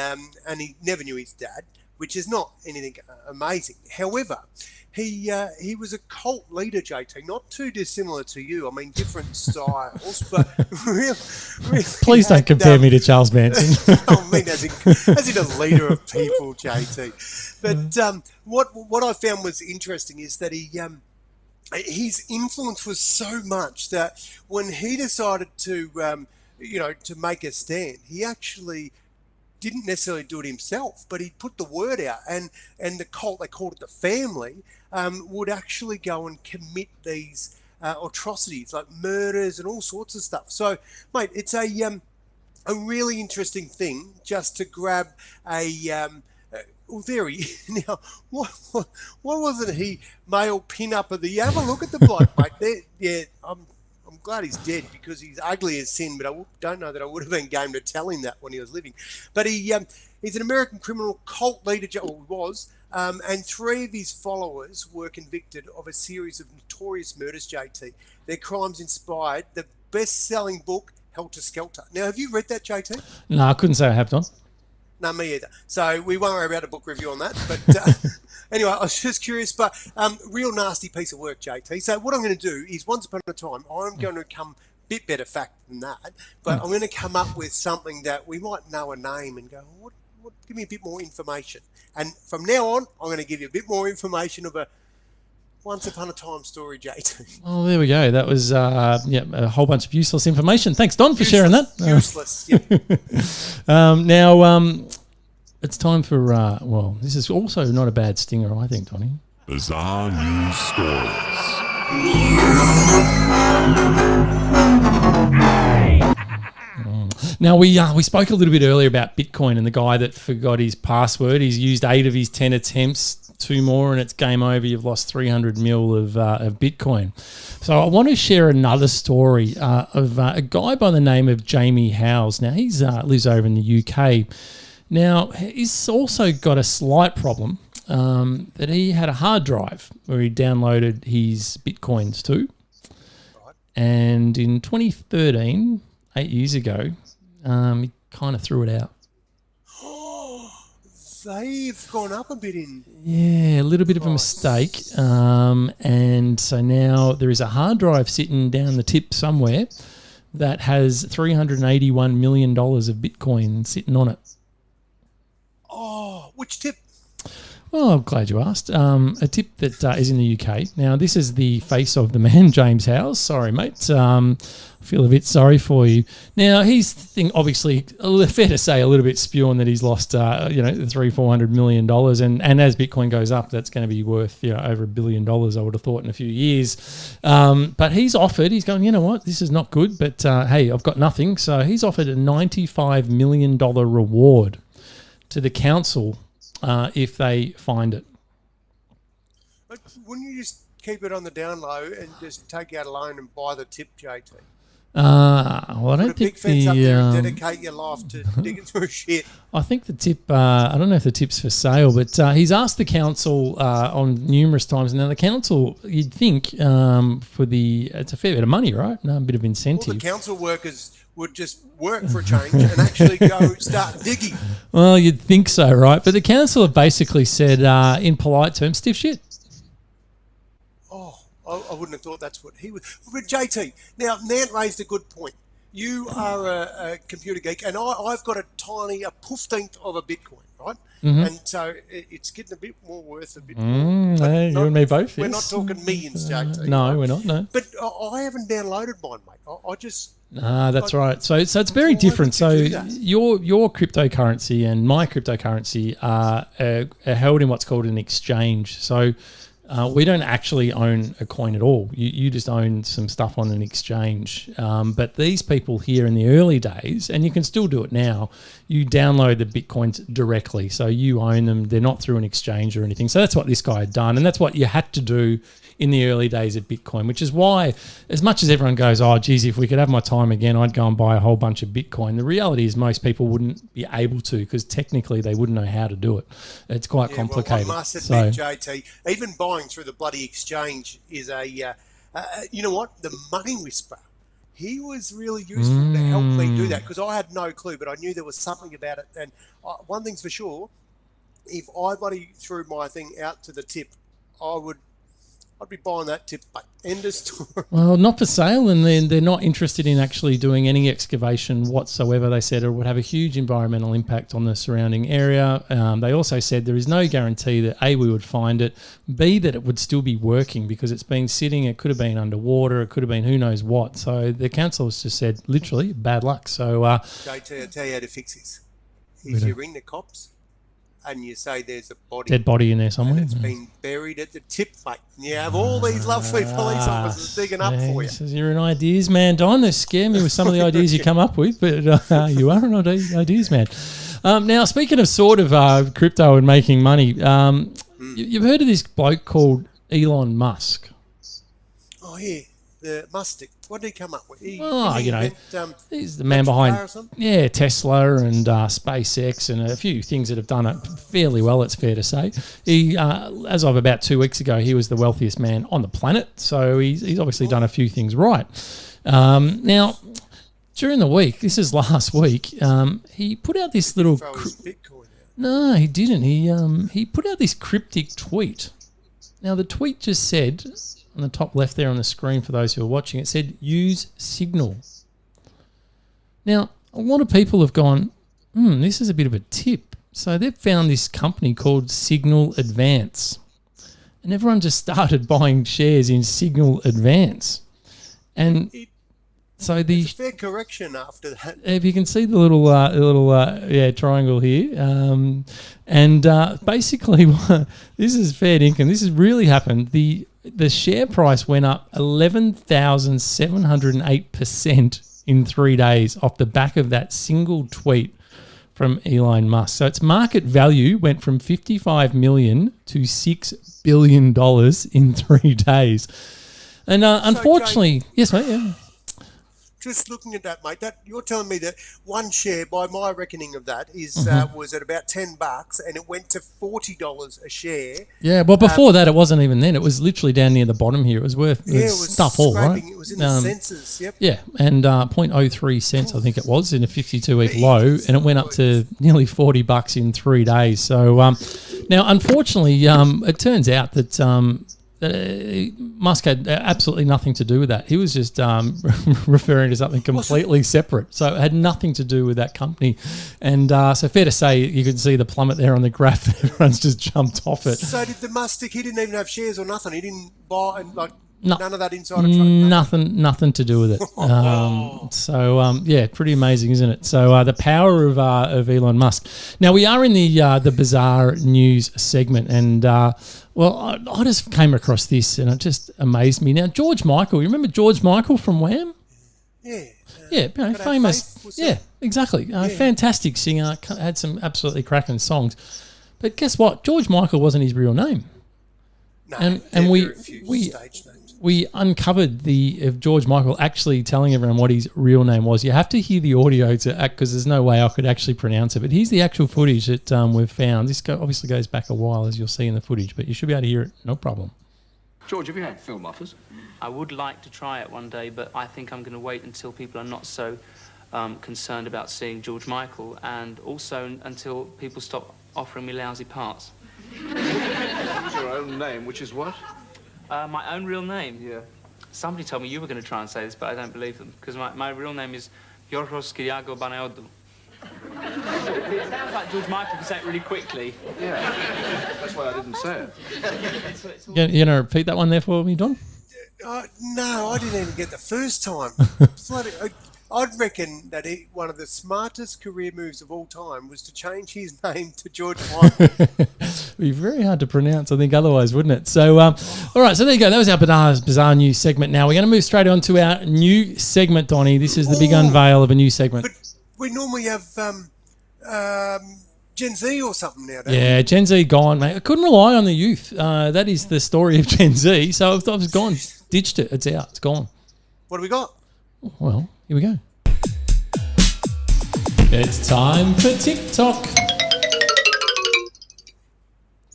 he never knew his dad, which is not anything amazing. However, he was a cult leader, JT, not too dissimilar to you. I mean, different styles, but really Please don't compare me to Charles Manson. I mean, as in a leader of people, JT. But what I found was interesting is that his influence was so much that when he decided to make a stand, he actually didn't necessarily do it himself, but he put the word out, and the cult, they called it the family, would actually go and commit these atrocities like murders and all sorts of stuff. So, mate, it's a really interesting thing just to grab now, what wasn't he male pin-up of the year? Have a look at the bloke, mate. I'm glad he's dead because he's ugly as sin, but I don't know that I would have been game to tell him that when he was living. But he's an American criminal cult leader, or was, and 3 of his followers were convicted of a series of notorious murders, JT. Their crimes inspired the best-selling book, Helter Skelter. Now, have you read that, JT? No, I couldn't say I have, Don. No, me either. So we won't worry about a book review on that. But anyway, I was just curious. But real nasty piece of work, JT. So what I'm going to do is, once upon a time, I'm going to come a bit better fact than that. But I'm going to come up with something that we might know a name and go, what? Give me a bit more information. And from now on, I'm going to give you a bit more information of a once upon a time story, JT. Oh, there we go. That was a whole bunch of useless information. Thanks, Don, for sharing that. Useless. Yeah. Now, it's time for, this is also not a bad stinger, I think, Donnie. Bizarre News Stories. Now, we spoke a little bit earlier about Bitcoin and the guy that forgot his password. He's used 8 of his 10 attempts 2 more and it's game over. You've lost 300 mil of Bitcoin. So I want to share another story of a guy by the name of Jamie Howes. Now, he's lives over in the UK. Now, he's also got a slight problem that he had a hard drive where he downloaded his Bitcoins to. Right. And in 2013, 8 years ago, he kind of threw it out. They've gone up a bit in. Yeah, a little bit of a mistake. And so now there is a hard drive sitting down the tip somewhere that has $381 million of Bitcoin sitting on it. Oh, which tip? Well, I'm glad you asked. A tip that is in the UK. Now, this is the face of the man, James Howes. Sorry, mate. I feel a bit sorry for you. Now, he's obviously, fair to say, a little bit spewing that he's lost, $300-400 million. And as Bitcoin goes up, that's going to be worth, over $1 billion, I would have thought, in a few years. But he's offered, he's going, you know what, this is not good, but hey, I've got nothing. So he's offered a $95 million reward to the council if they find it. But wouldn't you just keep it on the down low and just take out a loan and buy the tip, JT? Well, I don't Put a big think fence up there and dedicate your life to digging through shit. I think the tip, I don't know if the tip's for sale, but he's asked the council on numerous times. Now, the council, you'd think it's a fair bit of money, right? A bit of incentive. All the council workers would just work for a change and actually go start digging. Well, you'd think so, right? But the council have basically said, in polite terms, stiff shit. Oh, I wouldn't have thought that's what he would. But JT, now Nant raised a good point. You are a computer geek, and I've got a 15th of a Bitcoin, right? Mm-hmm. And so it's getting a bit more worth, a bit more. Hey, you and me both. We're yes. not talking millions, JT. No, right? We're not. No. But I haven't downloaded mine, mate. I just. That's right. So it's very different. So your cryptocurrency and my cryptocurrency are held in what's called an exchange. So we don't actually own a coin at all. You just own some stuff on an exchange. But these people here in the early days, and you can still do it now, you download the Bitcoins directly. So you own them. They're not through an exchange or anything. So that's what this guy had done. And that's what you had to do in the early days of Bitcoin, which is why, as much as everyone goes, oh, geez, if we could have my time again, I'd go and buy a whole bunch of Bitcoin. The reality is most people wouldn't be able to because technically they wouldn't know how to do it. It's quite complicated. Well, I must admit, JT, even buying through the bloody exchange is you know what? The Money Whisperer, he was really useful to help me do that because I had no clue, but I knew there was something about it. And one thing's for sure, if I bloody threw my thing out to the tip, I'd be buying that tip, mate. End of story. Well, not for sale, and then they're not interested in actually doing any excavation whatsoever. They said it would have a huge environmental impact on the surrounding area. They also said there is no guarantee that A, we would find it, B, that it would still be working because it's been sitting, it could have been underwater, it could have been who knows what. So the council has just said, literally, bad luck. So, JT, I'll tell you how to fix this. If you ring the cops, and you say there's a dead body in there somewhere. And it's been buried at the tip, mate. And you have all these lovely police officers digging up for you. You're an ideas man, Don. They scare me with some of the ideas you come up with, but you are an ideas man. Now, speaking of sort of crypto and making money, you've heard of this bloke called Elon Musk? Oh, yeah. The Musk. What did he come up with? He's the man behind Tesla and SpaceX and a few things that have done it fairly well, it's fair to say. He, as of about 2 weeks ago, he was the wealthiest man on the planet, so he's obviously done a few things right. Now, during the week, this is last week, he put out this little... No, he didn't. He put out this cryptic tweet. Now, the tweet just said... on the top left there on the screen for those who are watching, it said, use Signal. Now, a lot of people have gone, this is a bit of a tip. So they've found this company called Signal Advance. And everyone just started buying shares in Signal Advance. And so it's a fair correction after that. If you can see the little triangle here. Basically, this is fair dinkum. This has really happened. The share price went up 11,708% in 3 days off the back of that single tweet from Elon Musk. So its market value went from $55 million to $6 billion in 3 days. And unfortunately, yes, mate, yeah. Just looking at that, mate, that you're telling me that one share, by my reckoning of that, is was at about $10, and it went to $40 a share. Yeah, well, before that, it wasn't even then. It was literally down near the bottom here. It was worth It was stuff all, right? scraping. It was in the census, yep. Yeah, and 0.03 cents, I think it was, in a 52-week low, and it went up to nearly $40 in 3 days. So now, unfortunately, it turns out that Musk had absolutely nothing to do with that. He was just referring to something completely separate. So it had nothing to do with that company. And so fair to say, you can see the plummet there on the graph. Everyone's just jumped off it. So did the Musk stick? He didn't even have shares or nothing. He didn't buy No, none of that insider trading. Nothing to do with it. Yeah, pretty amazing, isn't it? So the power of Elon Musk. Now we are in the bizarre news segment, and well, I just came across this, and it just amazed me. Now George Michael, you remember George Michael from Wham? Yeah. Yeah, famous. Yeah, exactly. Fantastic singer, had some absolutely cracking songs. But guess what? George Michael wasn't his real name. No, and we uncovered of George Michael actually telling everyone what his real name was. You have to hear the audio to act, because there's no way I could actually pronounce it. But here's the actual footage that we've found. This obviously goes back a while, as you'll see in the footage, but you should be able to hear it, no problem. George, have you had film offers? I would like to try it one day, but I think I'm going to wait until people are not so concerned about seeing George Michael, and also until people stop offering me lousy parts. Use your own name, which is what? My own real name? Yeah. Somebody told me you were going to try and say this, but I don't believe them, because my real name is Yorgos Kyriago Banayotou. It sounds like George Michael can say it really quickly. Yeah. That's why I didn't say it. You going to repeat that one there for me, Don? No, I didn't even get the first time. I'd reckon that one of the smartest career moves of all time was to change his name to George Michael. It'd be very hard to pronounce, I think, otherwise, wouldn't it? So, all right, so there you go. That was our bizarre news segment. Now we're going to move straight on to our new segment, Donnie. This is the big unveil of a new segment. But we normally have Gen Z or something now, don't Yeah, Gen Z gone, mate. I couldn't rely on the youth. That is the story of Gen Z. So I was gone, ditched it. It's out. It's gone. What do we got? Well, here we go. It's time for TikTok.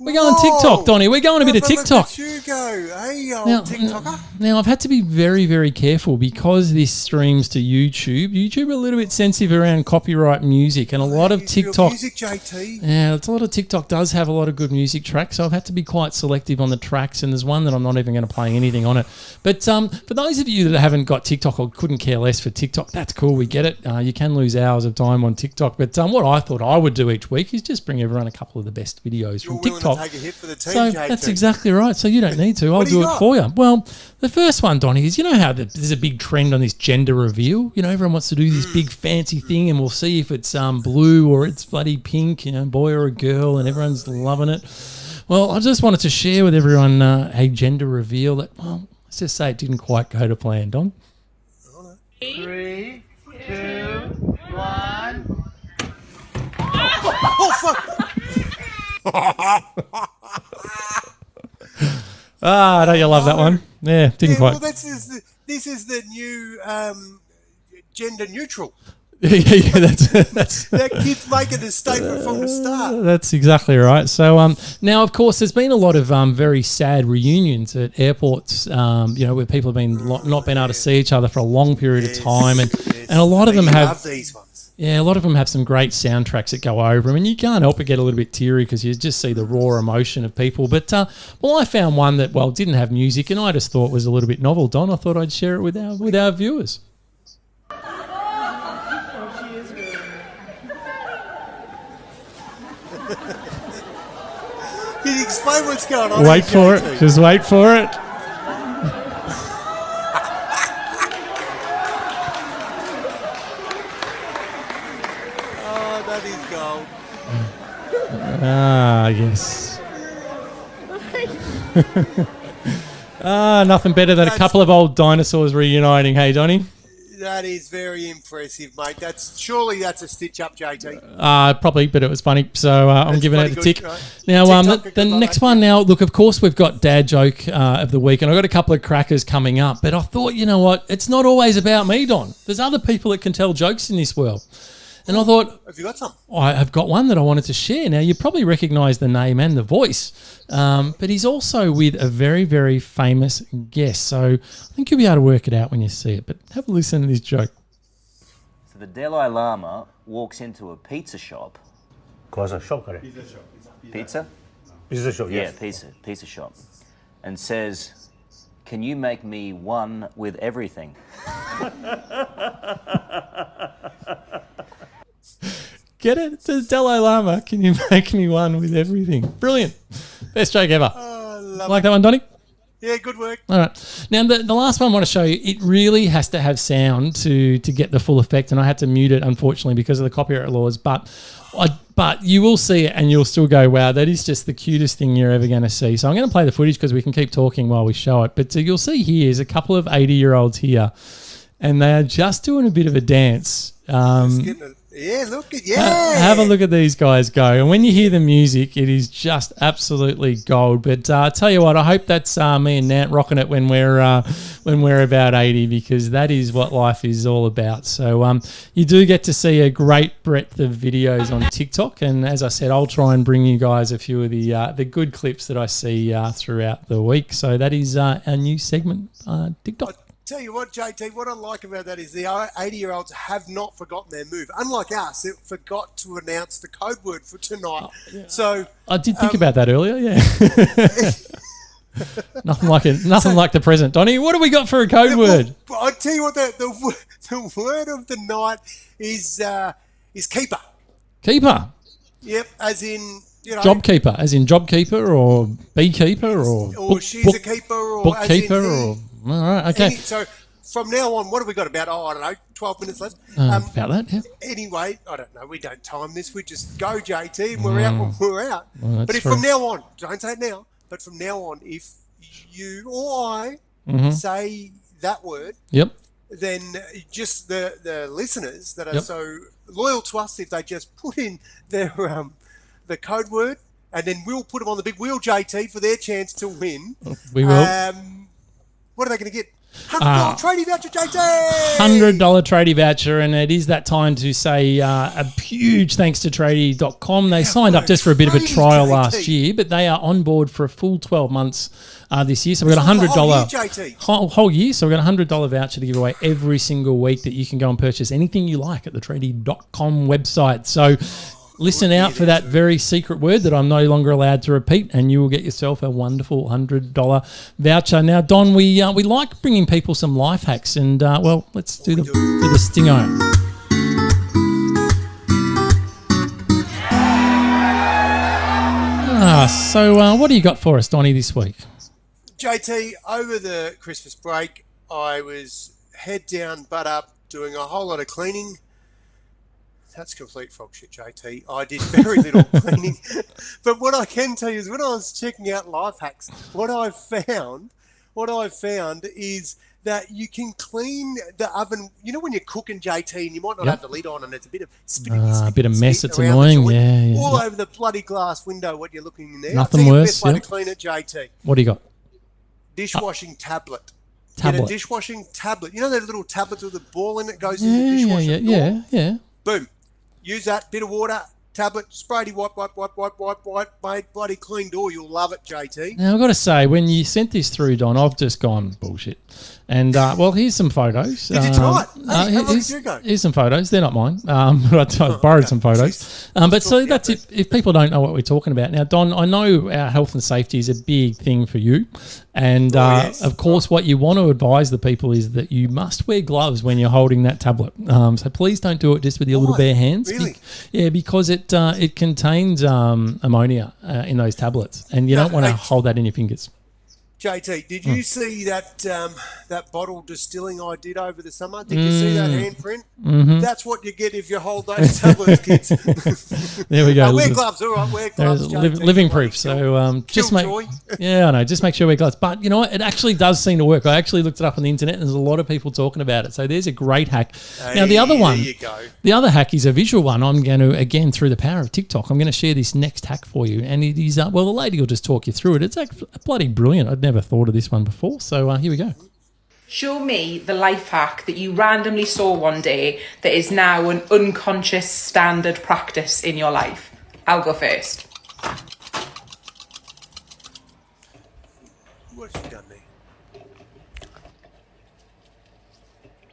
We're going TikTok, Donnie. We're going a bit of TikTok. Look at you go. Hey, old TikToker. Now, I've had to be very, very careful because this streams to YouTube. YouTube are a little bit sensitive around copyright music, and a lot of TikTok. Music, JT. Yeah, it's a lot of TikTok does have a lot of good music tracks, so I've had to be quite selective on the tracks, and there's one that I'm not even going to play anything on it. But for those of you that haven't got TikTok or couldn't care less for TikTok, that's cool. We get it. You can lose hours of time on TikTok. But what I thought I would do each week is just bring everyone a couple of the best videos from TikTok. Take a hit for the team, So JT. that's exactly right. So you don't need to. I'll do it for you. Well, the first one, Donnie, is how there's a big trend on this gender reveal. Everyone wants to do this big fancy thing, and we'll see if it's blue or it's bloody pink, boy or a girl, and everyone's loving it. Well, I just wanted to share with everyone a gender reveal that, well, let's just say it didn't quite go to plan, Don. 3, 2, 1. Oh, fuck. Don't you love that one? Yeah, didn't quite. Well, this is the new gender neutral. Yeah, that's That kid's making a statement from the start. That's exactly right. So now, of course, there's been a lot of very sad reunions at airports, where people have been not been able to see each other for a long period of time, and a lot of them have these ones. Yeah, a lot of them have some great soundtracks that go over them, and you can't help but get a little bit teary because you just see the raw emotion of people. But I found one that didn't have music, and I just thought was a little bit novel. Don, I thought I'd share it with our viewers. Can you explain what's going on? Wait for it. Just wait for it. Oh, that is gold. Ah, yes. Nothing better than a couple of old dinosaurs reuniting. Hey, Donnie. That is very impressive, mate. Surely that's a stitch up, JT. Probably, but it was funny, so I'm giving it a bloody tick. good, right? Now, TikTok, the next one now, look, of course, we've got Dad Joke of the week, and I've got a couple of crackers coming up, but I thought, you know what, it's not always about me, Don. There's other people that can tell jokes in this world. And I thought, have you got some? I have got one that I wanted to share. Now, you probably recognise the name and the voice, but he's also with a very, very famous guest. So I think you'll be able to work it out when you see it. But have a listen to this joke. So the Dalai Lama walks into a pizza shop. Cosa shop, Pizza? Pizza shop, yes. Yeah, pizza shop. And says, "Can you make me one with everything?" Get it? It says Dalai Lama. Can you make me one with everything? Brilliant. Best joke ever. Like that one, Donnie? Yeah, good work. All right. Now, the last one I want to show you, it really has to have sound to get the full effect, and I had to mute it, unfortunately, because of the copyright laws. But you will see it, and you'll still go, wow, that is just the cutest thing you're ever going to see. So I'm going to play the footage because we can keep talking while we show it. But you'll see here is a couple of 80-year-olds here, and they are just doing a bit of a dance. Yeah, look at Have a look at these guys go, and when you hear the music, it is just absolutely gold. But I tell you what, I hope that's me and Nant rocking it when we're about 80, because that is what life is all about. So you do get to see a great breadth of videos on TikTok, and as I said, I'll try and bring you guys a few of the good clips that I see throughout the week. So that is our new segment, TikTok. Tell you what, JT, what I like about that is the 80-year-olds have not forgotten their move. Unlike us, it forgot to announce the code word for tonight. So I did think about that earlier, yeah. Nothing like the present. Donnie, what have we got for a code word? I'll tell you what, the word of the night is keeper. Keeper? Yep, as in... job keeper, as in job keeper or beekeeper or she's a keeper or bookkeeper or... All right, okay. So from now on, what have we got? About, I don't know, 12 minutes left? About that, yeah. Anyway, I don't know. We don't time this. We just go, JT, and we're out when we're out. Well, but if true. from now on, don't say it now, but from now on, if you or I say that word, then just the listeners that are so loyal to us, if they just put in their the code word, and then we'll put them on the big wheel, JT, for their chance to win. We will. What are they going to get? $100 tradie voucher, JT! $100 tradie voucher, and it is that time to say a huge thanks to tradie.com. They signed up just for a bit of a trial last year, but they are on board for a full 12 months this year. So we've got $100 whole year. So we've got a $100 voucher to give away every single week that you can go and purchase anything you like at the tradie.com website. So listen out for that very secret word that I'm no longer allowed to repeat, and you will get yourself a wonderful $100 voucher. Now, Don, we like bringing people some life hacks, and well, let's do the stingo. So what do you got for us, Donnie, this week? JT, over the Christmas break, I was head down, butt up, doing a whole lot of cleaning. That's complete frog shit, JT. I did very little cleaning. But what I can tell you is when I was checking out life hacks, what I found is that you can clean the oven. You know when you're cooking, JT, and you might not have the lid on, and it's a bit of a bit of mess. It's annoying. Yeah. All over the bloody glass window. What you're looking in there. Nothing worse. Best way to clean it, JT. What do you got? Dishwashing tablet. Get a dishwashing tablet. You know that little tablet with the ball in it goes in the dishwasher. Yeah. Boom. Use that, bit of water, tablet, sprayty, wipe, mate, bloody clean door. You'll love it, JT. Now, I've got to say, when you sent this through, Don, I've just gone, bullshit. And, well, here's some photos. Did you try it? Hey, how long did you go? Here's some photos. They're not mine. But I borrowed some photos. But so that's it. If people don't know what we're talking about. Now, Don, I know our health and safety is a big thing for you. And, of course, what you want to advise the people is that you must wear gloves when you're holding that tablet. So please don't do it just with your little bare hands. Really? Because it contains ammonia in those tablets. And you don't want to hold that in your fingers. JT, did you see that that bottle distilling I did over the summer? Did you see that handprint? Mm-hmm. That's what you get if you hold those tablets, kids. There we go. Wear gloves, all right, wear gloves. Living proof. So just make I know. Just make sure we wear gloves. But you know what? It actually does seem to work. I actually looked it up on the internet, and there's a lot of people talking about it. So there's a great hack. Now the other one, there you go. The other hack is a visual one. I'm going to, again, through the power of TikTok, I'm going to share this next hack for you, and it is well, the lady will just talk you through it. It's actually bloody brilliant. I'd never thought of this one before. So here we go. Show me the life hack that you randomly saw one day that is now an unconscious standard practice in your life. I'll go first. What's she done there?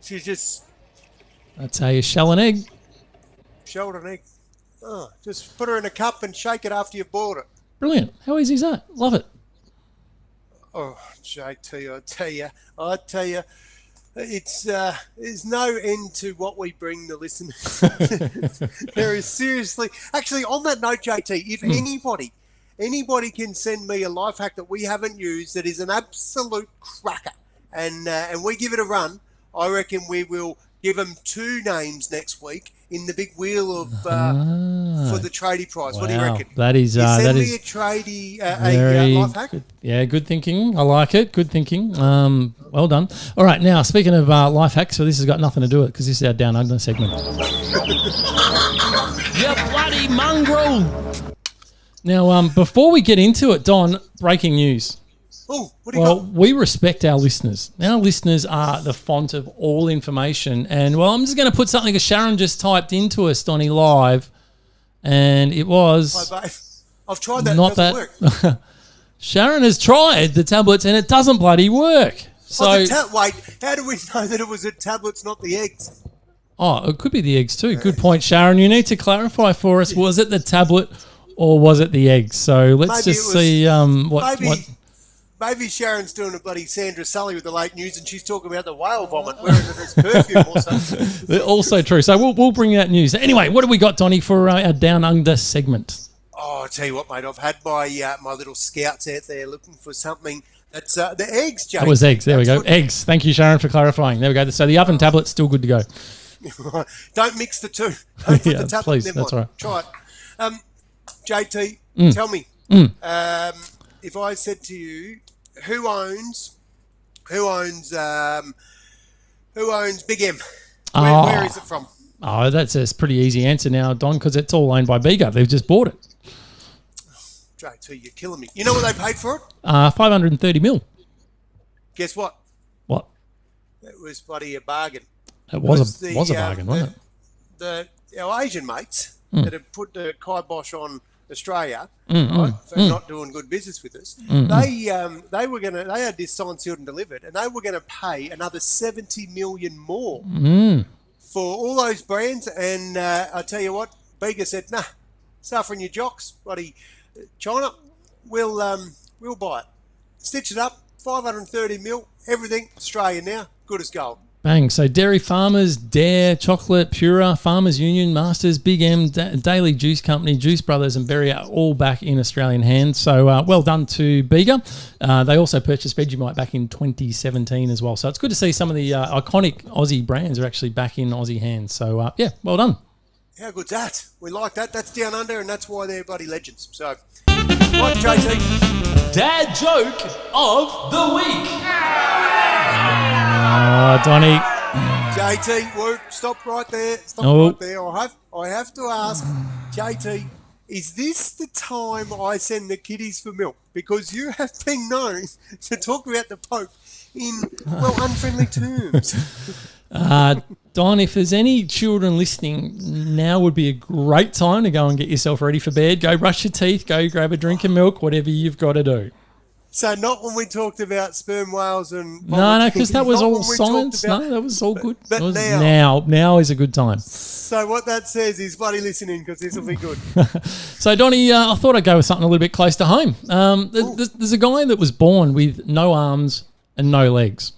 She's just That's how you shell an egg. shelled an egg. Oh, just put her in a cup and shake it after you've boiled it. Brilliant. How easy is that? Love it. Oh, JT, I tell you, it's there's no end to what we bring the listeners. There is seriously, actually, on that note, JT, if anybody can send me a life hack that we haven't used that is an absolute cracker, and we give it a run, I reckon we will give them 2 names next week in the big wheel of for the tradie prize. Wow. What do you reckon? That is Send me a tradie life hack. Good. Yeah, good thinking. I like it. Good thinking. Well done. All right, now speaking of life hacks, so this has got nothing to do with it because this is our Down Under segment. You bloody mongrel! Now, before we get into it, Don, breaking news. Oh, what do you got? We respect our listeners. Our listeners are the font of all information. And, well, I'm just going to put something that Sharon just typed into us, Donnie, live. And it was... Hi, babe. I've tried that. Not it doesn't that. work. Sharon has tried the tablets and it doesn't bloody work. So, wait, how do we know that it was the tablets, not the eggs? it could be the eggs too. Good point, Sharon. You need to clarify for us. Was it the tablet or was it the eggs? So let's just see what... Maybe Sharon's doing a bloody Sandra Sully with the late news and she's talking about the whale vomit wearing it as perfume or something. Also true. So we'll bring that news. Anyway, what have we got, Donnie, for our Down Under segment? Oh, I'll tell you what, mate. I've had my little scouts out there looking for something that's the eggs, Jake. That was eggs. There we go. Eggs. Thank you, Sharon, for clarifying. There we go. So the oven tablet's still good to go. Don't mix the two. Don't put the tablet please. in That's all right. Try it. JT, tell me, if I said to you, who owns Big M? Where is it from? Oh, that's a pretty easy answer now, Don, because it's all owned by Bega. They've just bought it. JT, you're killing me. You know what they paid for it? 530 mil. Guess what? What? It was bloody a bargain. It was a bargain, wasn't it? Our Asian mates that have put the kibosh on Australia for not doing good business with us. They had this signed, sealed and delivered, and they were going to pay another 70 million more for all those brands. And I tell you what, Bega said, nah, suffering your jocks, bloody China, we'll buy it, stitch it up, 530 mil, everything Australian now, good as gold. Bang. So Dairy Farmers, Dare, Chocolate, Pura, Farmers Union, Masters, Big M, Daily Juice Company, Juice Brothers and Berry are all back in Australian hands. So well done to Bega. They also purchased Vegemite back in 2017 as well. So it's good to see some of the iconic Aussie brands are actually back in Aussie hands. So, yeah, well done. How good's that? We like that. That's down under and that's why they're bloody legends. So, right, JT. Dad joke of the week. Donnie. JT, whoop, stop right there. Stop right there. I have to ask, JT, is this the time I send the kiddies for milk? Because you have been known to talk about the Pope in, unfriendly terms. Don, if there's any children listening, now would be a great time to go and get yourself ready for bed. Go brush your teeth, go grab a drink of milk, whatever you've got to do. So not when we talked about sperm whales and... No, because that was all science. No, that was all good. But now is a good time. So what that says is bloody listening because this will be good. So, Donnie, I thought I'd go with something a little bit close to home. There's a guy that was born with no arms and no legs.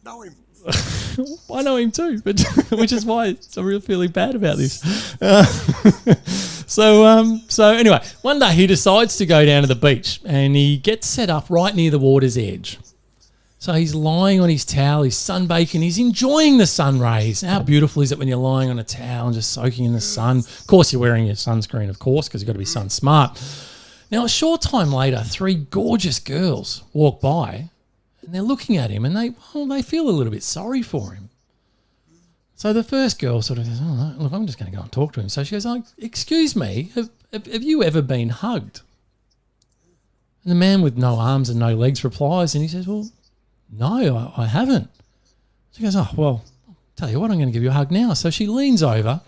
Know him. I know him too, but which is why I'm really feeling bad about this. So anyway, one day he decides to go down to the beach and he gets set up right near the water's edge. So he's lying on his towel, he's sunbaking, he's enjoying the sun rays. How beautiful is it when you're lying on a towel and just soaking in the sun? Of course, you're wearing your sunscreen, of course, because you've got to be sun smart. Now, a short time later, 3 gorgeous girls walk by and they're looking at him and they feel a little bit sorry for him. So the first girl sort of goes, oh, look, I'm just going to go and talk to him. So she goes, oh, excuse me, have you ever been hugged? And the man with no arms and no legs replies and he says, well, no, I haven't. She goes, oh, well, I'll tell you what, I'm going to give you a hug now. So she leans over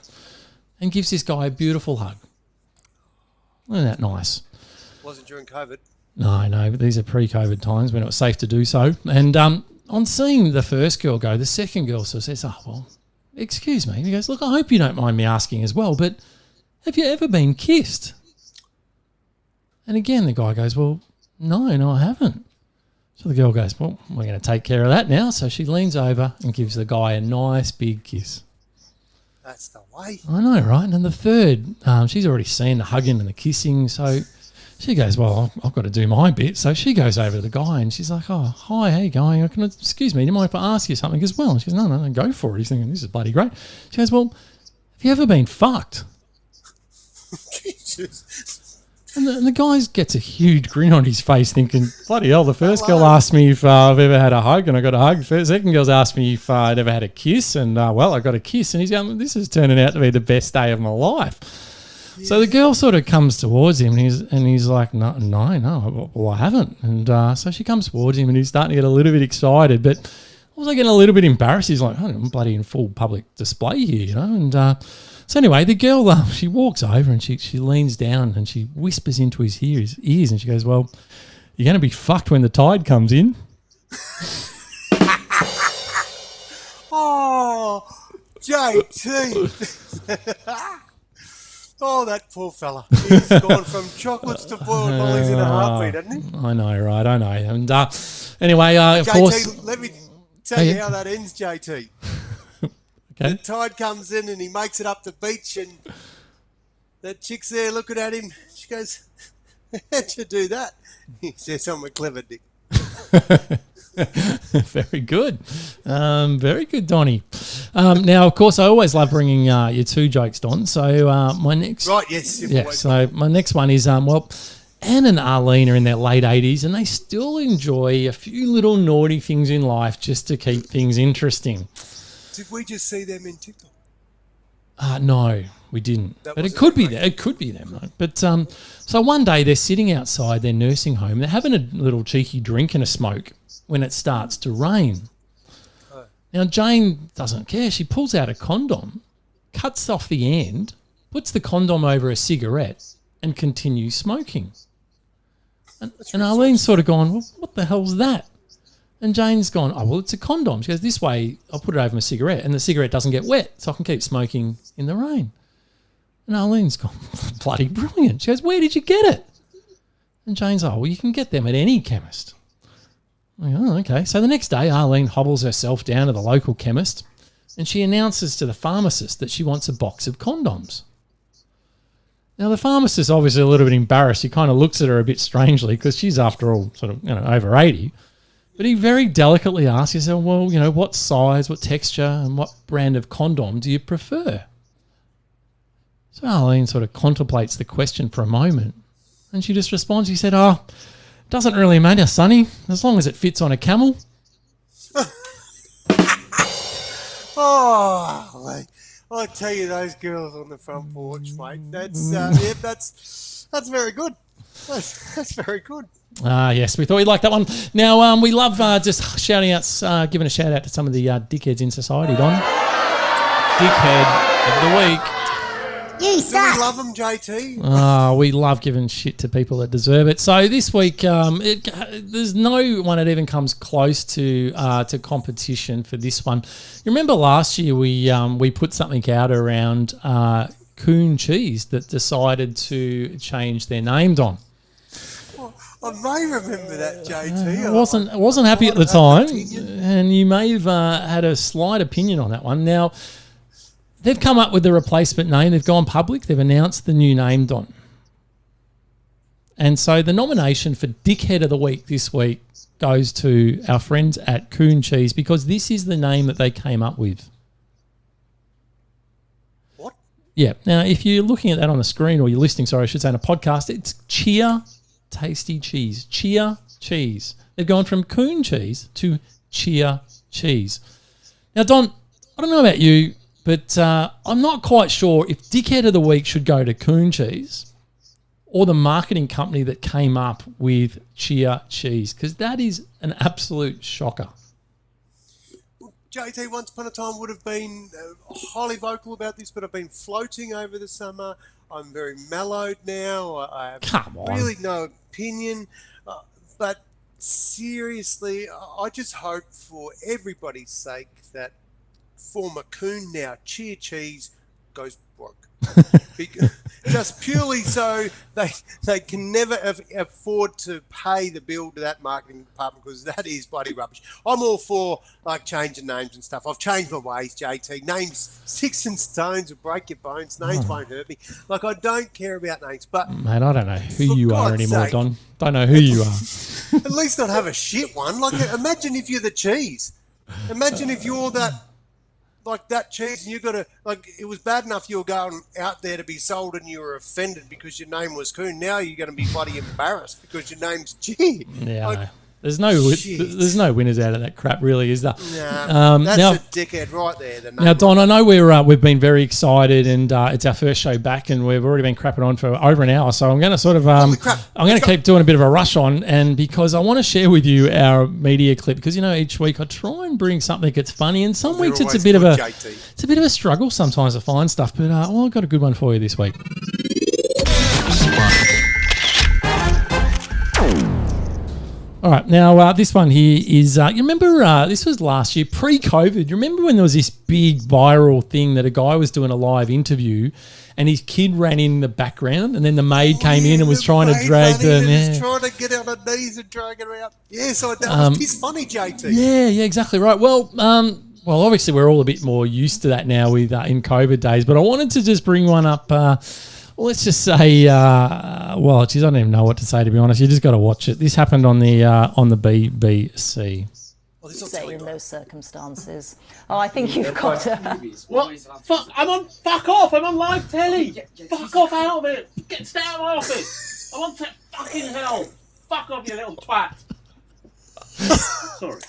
and gives this guy a beautiful hug. Isn't that nice? Wasn't during COVID. No, but these are pre-COVID times when it was safe to do so. And on seeing the first girl go, the second girl sort of says, oh, well, excuse me. He goes, look, I hope you don't mind me asking as well, but have you ever been kissed? And again, the guy goes, well, no, I haven't. So the girl goes, well, we're going to take care of that now. So she leans over and gives the guy a nice big kiss. That's the way. I know, right? And then the third, she's already seen the hugging and the kissing. So she goes, well, I've got to do my bit. So she goes over to the guy and she's like, oh, hi, how you going? Excuse me, do you mind if I ask you something as well? And she goes, no, go for it. He's thinking, this is bloody great. She goes, well, have you ever been fucked? Jesus. And the guy gets a huge grin on his face thinking, bloody hell, the first girl asked me if I've ever had a hug and I got a hug. The second girl's asked me if I'd ever had a kiss and, well, I got a kiss. And he's going, this is turning out to be the best day of my life. Yeah. So the girl sort of comes towards him and he's like, no, well, I haven't. And so she comes towards him and he's starting to get a little bit excited, but also getting a little bit embarrassed. He's like, I'm bloody in full public display here, you know. And so anyway, the girl, she walks over and she leans down and she whispers into his ears and she goes, well, you're going to be fucked when the tide comes in. Oh, JT. Oh, that poor fella. He's gone from chocolates to boiled mollies in a heartbeat, hasn't he? I know, right? I know. And anyway, of JT, course... let me tell you how that ends, JT. Okay. The tide comes in and he makes it up the beach and that chick's there looking at him. She goes, how'd you do that? He says, I'm a clever dick. Very good. Very good, Donnie. Now, of course, I always love bringing your 2 jokes, Don. So my next... Right, yes. Yeah, so my next one is, well, Anne and Arlene are in their late 80s and they still enjoy a few little naughty things in life just to keep things interesting. Did we just see them in TikTok? No, we didn't. But it could be them. It could be them, though. But so one day they're sitting outside their nursing home. They're having a little cheeky drink and a smoke when it starts to rain. Oh. Now, Jane doesn't care. She pulls out a condom, cuts off the end, puts the condom over a cigarette and continues smoking. And Arlene's sort of gone, well, what the hell's that? And Jane's gone, oh, well, it's a condom. She goes, this way, I'll put it over my cigarette and the cigarette doesn't get wet so I can keep smoking in the rain. And Arlene's gone, bloody brilliant. She goes, where did you get it? And Jane's, oh, well, you can get them at any chemist. I go, oh, okay. So the next day, Arlene hobbles herself down to the local chemist and she announces to the pharmacist that she wants a box of condoms. Now, the pharmacist is obviously a little bit embarrassed. He kind of looks at her a bit strangely because she's, after all, sort of, over 80. But he very delicately asks, he said, well, what size, what texture, and what brand of condom do you prefer? So Arlene sort of contemplates the question for a moment, and she just responds, she said, oh, doesn't really matter, Sonny, as long as it fits on a camel. Oh, I tell you, those girls on the front porch, mate, that's very good. That's very good. Yes, we thought you'd like that one. Now, we love just shouting out, giving a shout out to some of the dickheads in society, Don. Dickhead of the week. You suck. Do we love them, JT? We love giving shit to people that deserve it. So this week, there's no one that even comes close to competition for this one. You remember last year we put something out around Coon Cheese that decided to change their name, Don. I may remember that, JT. I wasn't happy at the time, and you may have had a slight opinion on that one. Now, they've come up with the replacement name. They've gone public. They've announced the new name, Don. And so the nomination for Dickhead of the Week this week goes to our friends at Coon Cheese, because this is the name that they came up with. What? Yeah. Now, if you're looking at that on the screen, or you're listening, sorry, I should say, on a podcast, it's Cheer Tasty Cheese. Cheer Cheese. They've gone from Coon Cheese to Cheer Cheese. Now, Don, I don't know about you, but I'm not quite sure if Dickhead of the Week should go to Coon Cheese or the marketing company that came up with Cheer Cheese, because that is an absolute shocker. JT once upon a time would have been highly vocal about this, but I've been floating over the summer. I'm very mellowed now. I have really no opinion. But seriously, I just hope for everybody's sake that former Coon, now Cheer Cheese, goes broke. Just purely so they can never afford to pay the bill to that marketing department, because that is bloody rubbish. I'm all for like changing names and stuff. I've changed my ways, JT. Names, sticks and stones will break your bones. Names won't hurt me. Like, I don't care about names, but mate, I don't know who you are anymore, Don. Don't know who you are. At least not have a shit one. Like, imagine if you're the cheese. Imagine if you're that. Like that cheese, and you got to, like, it was bad enough you were going out there to be sold and you were offended because your name was Coon. Now you're going to be bloody embarrassed because your name's G. Yeah, like, I know. There's no winners out of that crap, really, is there? Nah, that's now, a dickhead right there. Now, Don, I know we've been very excited, and it's our first show back, and we've already been crapping on for over an hour. So I'm going to sort of I'm going to keep doing a bit of a rush on, and because I want to share with you our media clip, because each week I try and bring something that's funny, and some weeks it's a bit of a struggle sometimes to find stuff. But I've got a good one for you this week. All right, now this one here is, you remember, this was last year, pre-COVID. You remember when there was this big viral thing that a guy was doing a live interview and his kid ran in the background, and then the maid came in and was trying to drag them. Yeah, trying to get on her knees and drag her out. Yes, that was piss funny, JT. Yeah, exactly right. Well, obviously we're all a bit more used to that now with in COVID days, but I wanted to just bring one up. Let's just say, geez, I don't even know what to say, to be honest. You just got to watch it. This happened on the BBC. Say in those circumstances. Oh, I think you've got to. What? Fuck off! I'm on live telly. Fuck off out of it. Stay out of my office. I want to fucking hell. Fuck off, you little twat. Sorry.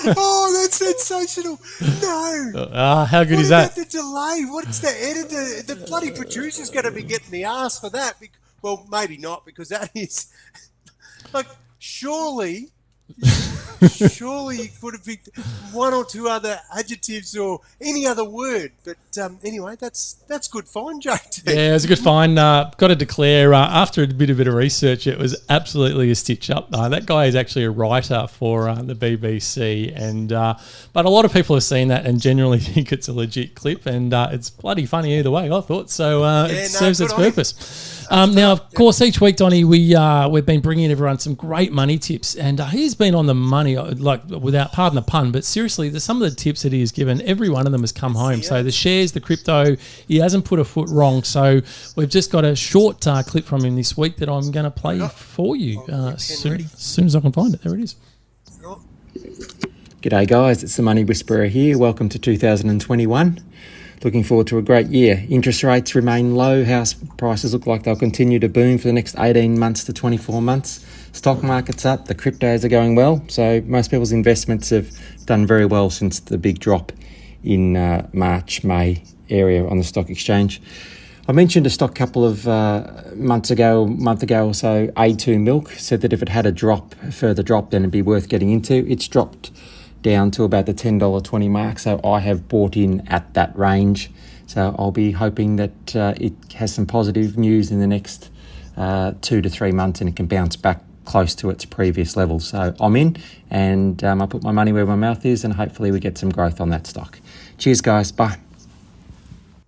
Oh, that's sensational. No. How good is that? What about the delay? What's the editor? The bloody producer's going to be getting the ass for that. Well, maybe not, because that is... Like, surely you could have picked one or two other adjectives or any other word. But anyway, that's good find, JT. Yeah, it was a good find. Got to declare, after a bit of research, it was absolutely a stitch up. That guy is actually a writer for the BBC, and but a lot of people have seen that and generally think it's a legit clip, and it's bloody funny either way, I thought. So it serves its purpose. Now, of course, each week, Donnie, we've been bringing everyone some great money tips, and he's been on the money, like, without, pardon the pun, but seriously, some of the tips that he has given, every one of them has come home. So the shares, the crypto, he hasn't put a foot wrong. So we've just got a short clip from him this week that I'm going to play for you as soon as I can find it. There it is. G'day guys, it's the Money Whisperer here. Welcome to 2021. Looking forward to a great year. Interest rates remain low. House prices look like they'll continue to boom for the next 18 months to 24 months. Stock market's up. The cryptos are going well. So most people's investments have done very well since the big drop in March, May area on the stock exchange. I mentioned a stock a couple of month ago or so, A2 Milk, said that if it had a further drop, then it'd be worth getting into. It's dropped down to about the $10.20 mark, so I have bought in at that range. So I'll be hoping that it has some positive news in the next 2 to 3 months, and it can bounce back close to its previous levels. So I'm in, and I put my money where my mouth is, and hopefully we get some growth on that stock. Cheers, guys. Bye.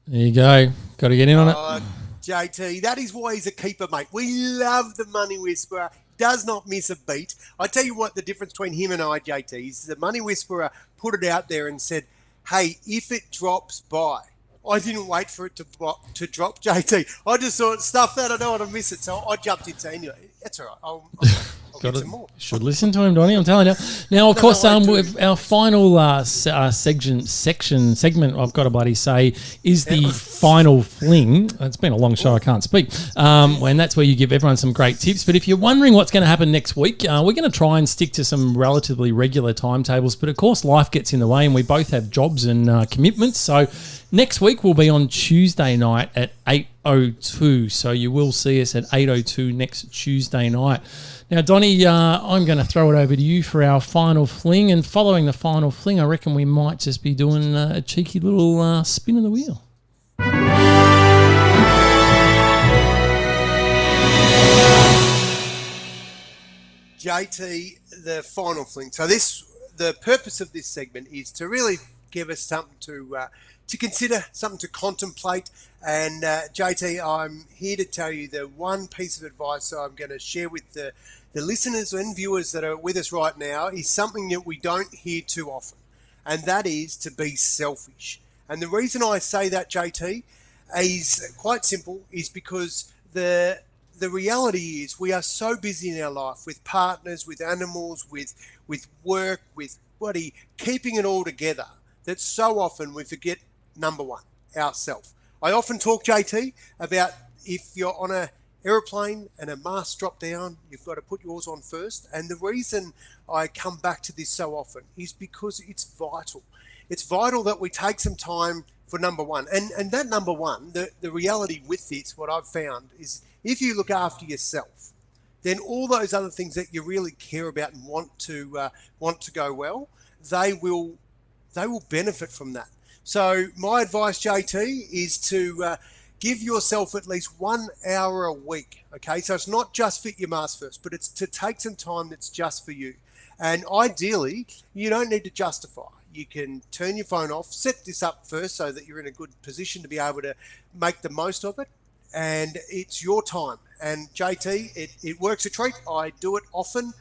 There you go. Got to get in on it. JT, that is why he's a keeper, mate. We love the Money Whisperer. Does not miss a beat. I tell you what, the difference between him and I, JT, is the Money Whisperer put it out there and said, hey, if it drops by, I didn't wait for it to drop, JT. I just thought, stuff that, I don't want to miss it. So I jumped into anyway. That's all right. I'll get some more. Should listen to him, Donnie. I'm telling you. Now, of course, with our final segment, I've got to bloody say, is the final fling. It's been a long show. I can't speak. And that's where you give everyone some great tips. But if you're wondering what's going to happen next week, we're going to try and stick to some relatively regular timetables. But of course, life gets in the way, and we both have jobs and commitments. So next week will be on Tuesday night at 8:02. So you will see us at 8:02 next Tuesday night. Now, Donnie, I'm going to throw it over to you for our final fling. And following the final fling, I reckon we might just be doing a cheeky little spin of the wheel. JT, the final fling. So the purpose of this segment is to really give us something to consider, something to contemplate. And JT, I'm here to tell you the one piece of advice I'm going to share with the listeners and viewers that are with us right now is something that we don't hear too often, and that is to be selfish. And the reason I say that, JT, is quite simple, is because the reality is we are so busy in our life with partners, with animals, with work, with keeping it all together, that so often we forget number one, ourselves. I often talk, JT, about if you're on a aeroplane and a mask drop down, you've got to put yours on first. And the reason I come back to this so often is because it's vital. It's vital that we take some time for number one. And that number one, the reality with this, what I've found is if you look after yourself, then all those other things that you really care about and want to go well, they will benefit from that. So my advice, JT, is to give yourself at least 1 hour a week, okay? So it's not just fit your mask first, but it's to take some time that's just for you. And ideally, you don't need to justify. You can turn your phone off, set this up first so that you're in a good position to be able to make the most of it. And it's your time. And JT, it works a treat. I do it often.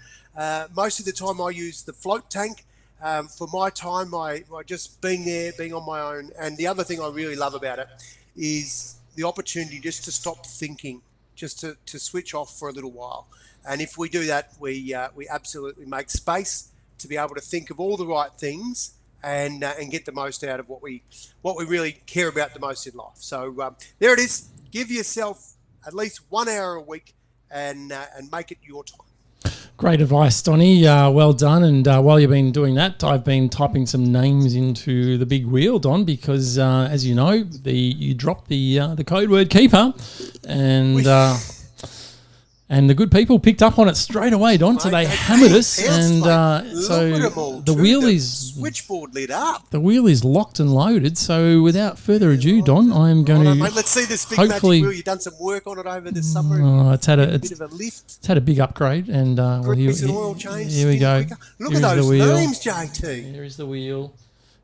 Most of the time I use the float tank. For my time, I just being there, being on my own. And the other thing I really love about it is the opportunity just to stop thinking, just to switch off for a little while. And if we do that, we absolutely make space to be able to think of all the right things and get the most out of what we really care about the most in life. So there it is. Give yourself at least 1 hour a week and make it your time. Great advice, Donnie. Well done. And while you've been doing that, I've been typing some names into the big wheel, Don, because as you know, you dropped the code word keeper, and the good people picked up on it straight away, Don. Mate, so they hammered us, and so the wheel is switchboard lit up. The wheel is locked and loaded. So without further ado, Don, I am going to mate, let's see this big magic wheel. You've done some work on it over the summer. It's had a bit of a lift. It's had a big upgrade, and oil change. Here we go. Look at those names, JT. Here is the wheel.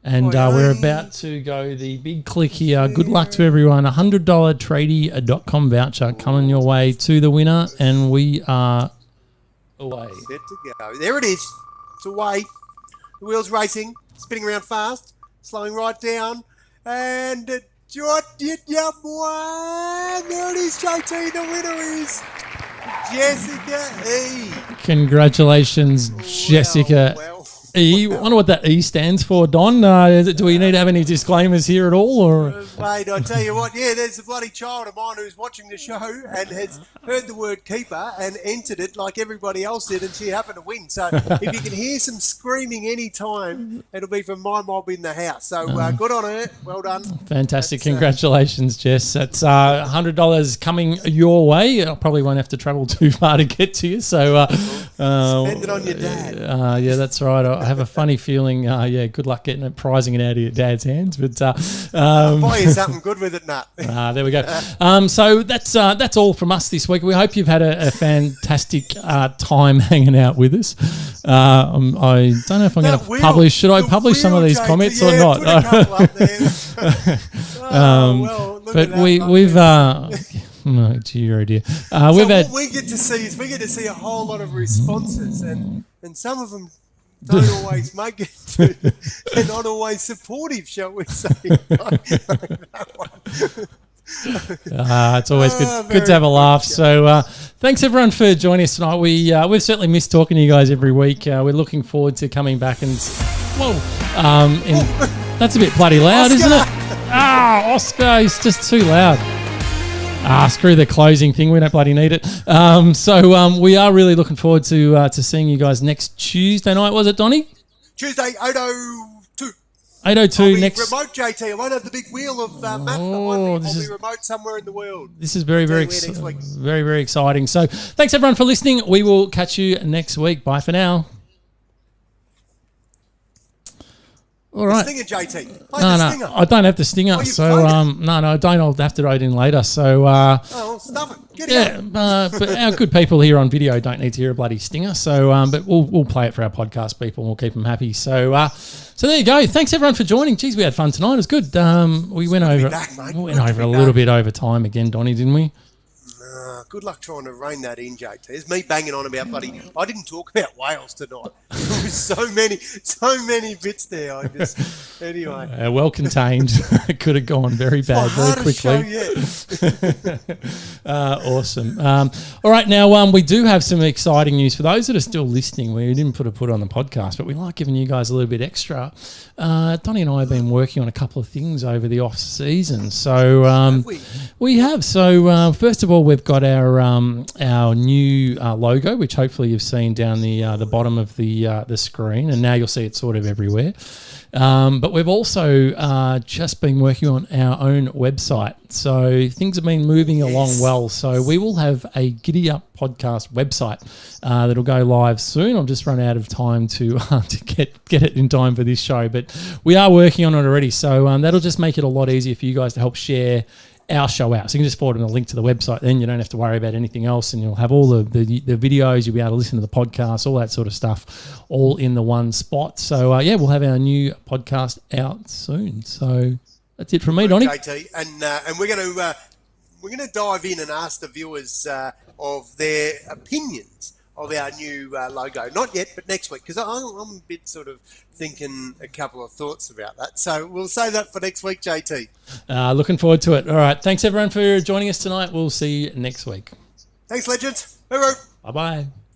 And we're about to go the big click here. Good luck to everyone. $100 tradie.com voucher coming your way to the winner. And we are away. Set to go. There it is. It's away. The wheel's racing, spinning around fast, slowing right down. And Jot did ya boy. There it is, JT. The winner is Jessica E. Congratulations, Jessica E. I wonder what that E stands for, Don. Do we need to have any disclaimers here at all? Or mate, I tell you what, there's a bloody child of mine who's watching the show and has heard the word keeper and entered it like everybody else did, and she happened to win. So if you can hear some screaming any time, it'll be from my mob in the house. So good on her. Well done. Fantastic. Congratulations, Jess. That's $100 coming your way. I probably won't have to travel too far to get to you. So spend it on your dad. Yeah, that's right. I have a funny feeling, good luck getting it, prizing it out of your dad's hands. But I'll buy you something good with it, Nat. There we go. So that's all from us this week. We hope you've had a fantastic time hanging out with us. I don't know if I'm going to publish. Should I publish some of these comments or not? Put a couple up there. But we've No, dear. What we get to see a whole lot of responses, and some of them don't always make it. They're not always supportive, shall we say? It's always good to have a laugh. So thanks everyone for joining us tonight. We've certainly missed talking to you guys every week. We're looking forward to coming back and that's a bit bloody loud, isn't it? Oscar, it's just too loud. Screw the closing thing. We don't bloody need it. We are really looking forward to seeing you guys next Tuesday night. Was it, Donnie? Tuesday, 8:02. 8:02 next. Remote, JT. I won't have the big wheel of map. I'll be remote somewhere in the world. This is very, very exciting. So thanks everyone for listening. We will catch you next week. Bye for now. All right. The stinger, JT. No, I don't have the stinger. I don't. I'll have to write in later. So. Stuff it. Get it out. But our good people here on video don't need to hear a bloody stinger. So, but we'll play it for our podcast people and we'll keep them happy. So there you go. Thanks everyone for joining. Jeez, we had fun tonight. It was good. We went over a little bit over time again, Donnie, didn't we? Good luck trying to rein that in, JT. It's me banging on about bloody. I didn't talk about whales tonight. There was so many bits there. Anyway. Well contained. It could have gone very bad very quickly. Awesome. All right, now we do have some exciting news for those that are still listening. We didn't put on the podcast, but we like giving you guys a little bit extra. Donnie and I have been working on a couple of things over the off season. So we have. So first of all, we've got our new logo, which hopefully you've seen down the bottom of the screen, and now you'll see it sort of everywhere. But we've also just been working on our own website. So things have been moving along well. So we will have a Giddy Up podcast website that'll go live soon. I've just run out of time to get it in time for this show, but we are working on it already. So that'll just make it a lot easier for you guys to help share our show out. So you can just forward them a link to the website, then you don't have to worry about anything else, and you'll have all the videos, you'll be able to listen to the podcast, all that sort of stuff, all in the one spot. So we'll have our new podcast out soon. So that's it from me, Donnie. JT, and we're going to dive in and ask the viewers of their opinions of our new logo. Not yet, but next week, because I'm a bit sort of thinking a couple of thoughts about that. So we'll save that for next week, JT. Looking forward to it. All right. Thanks, everyone, for joining us tonight. We'll see you next week. Thanks, legends. Hooroo. Bye-bye.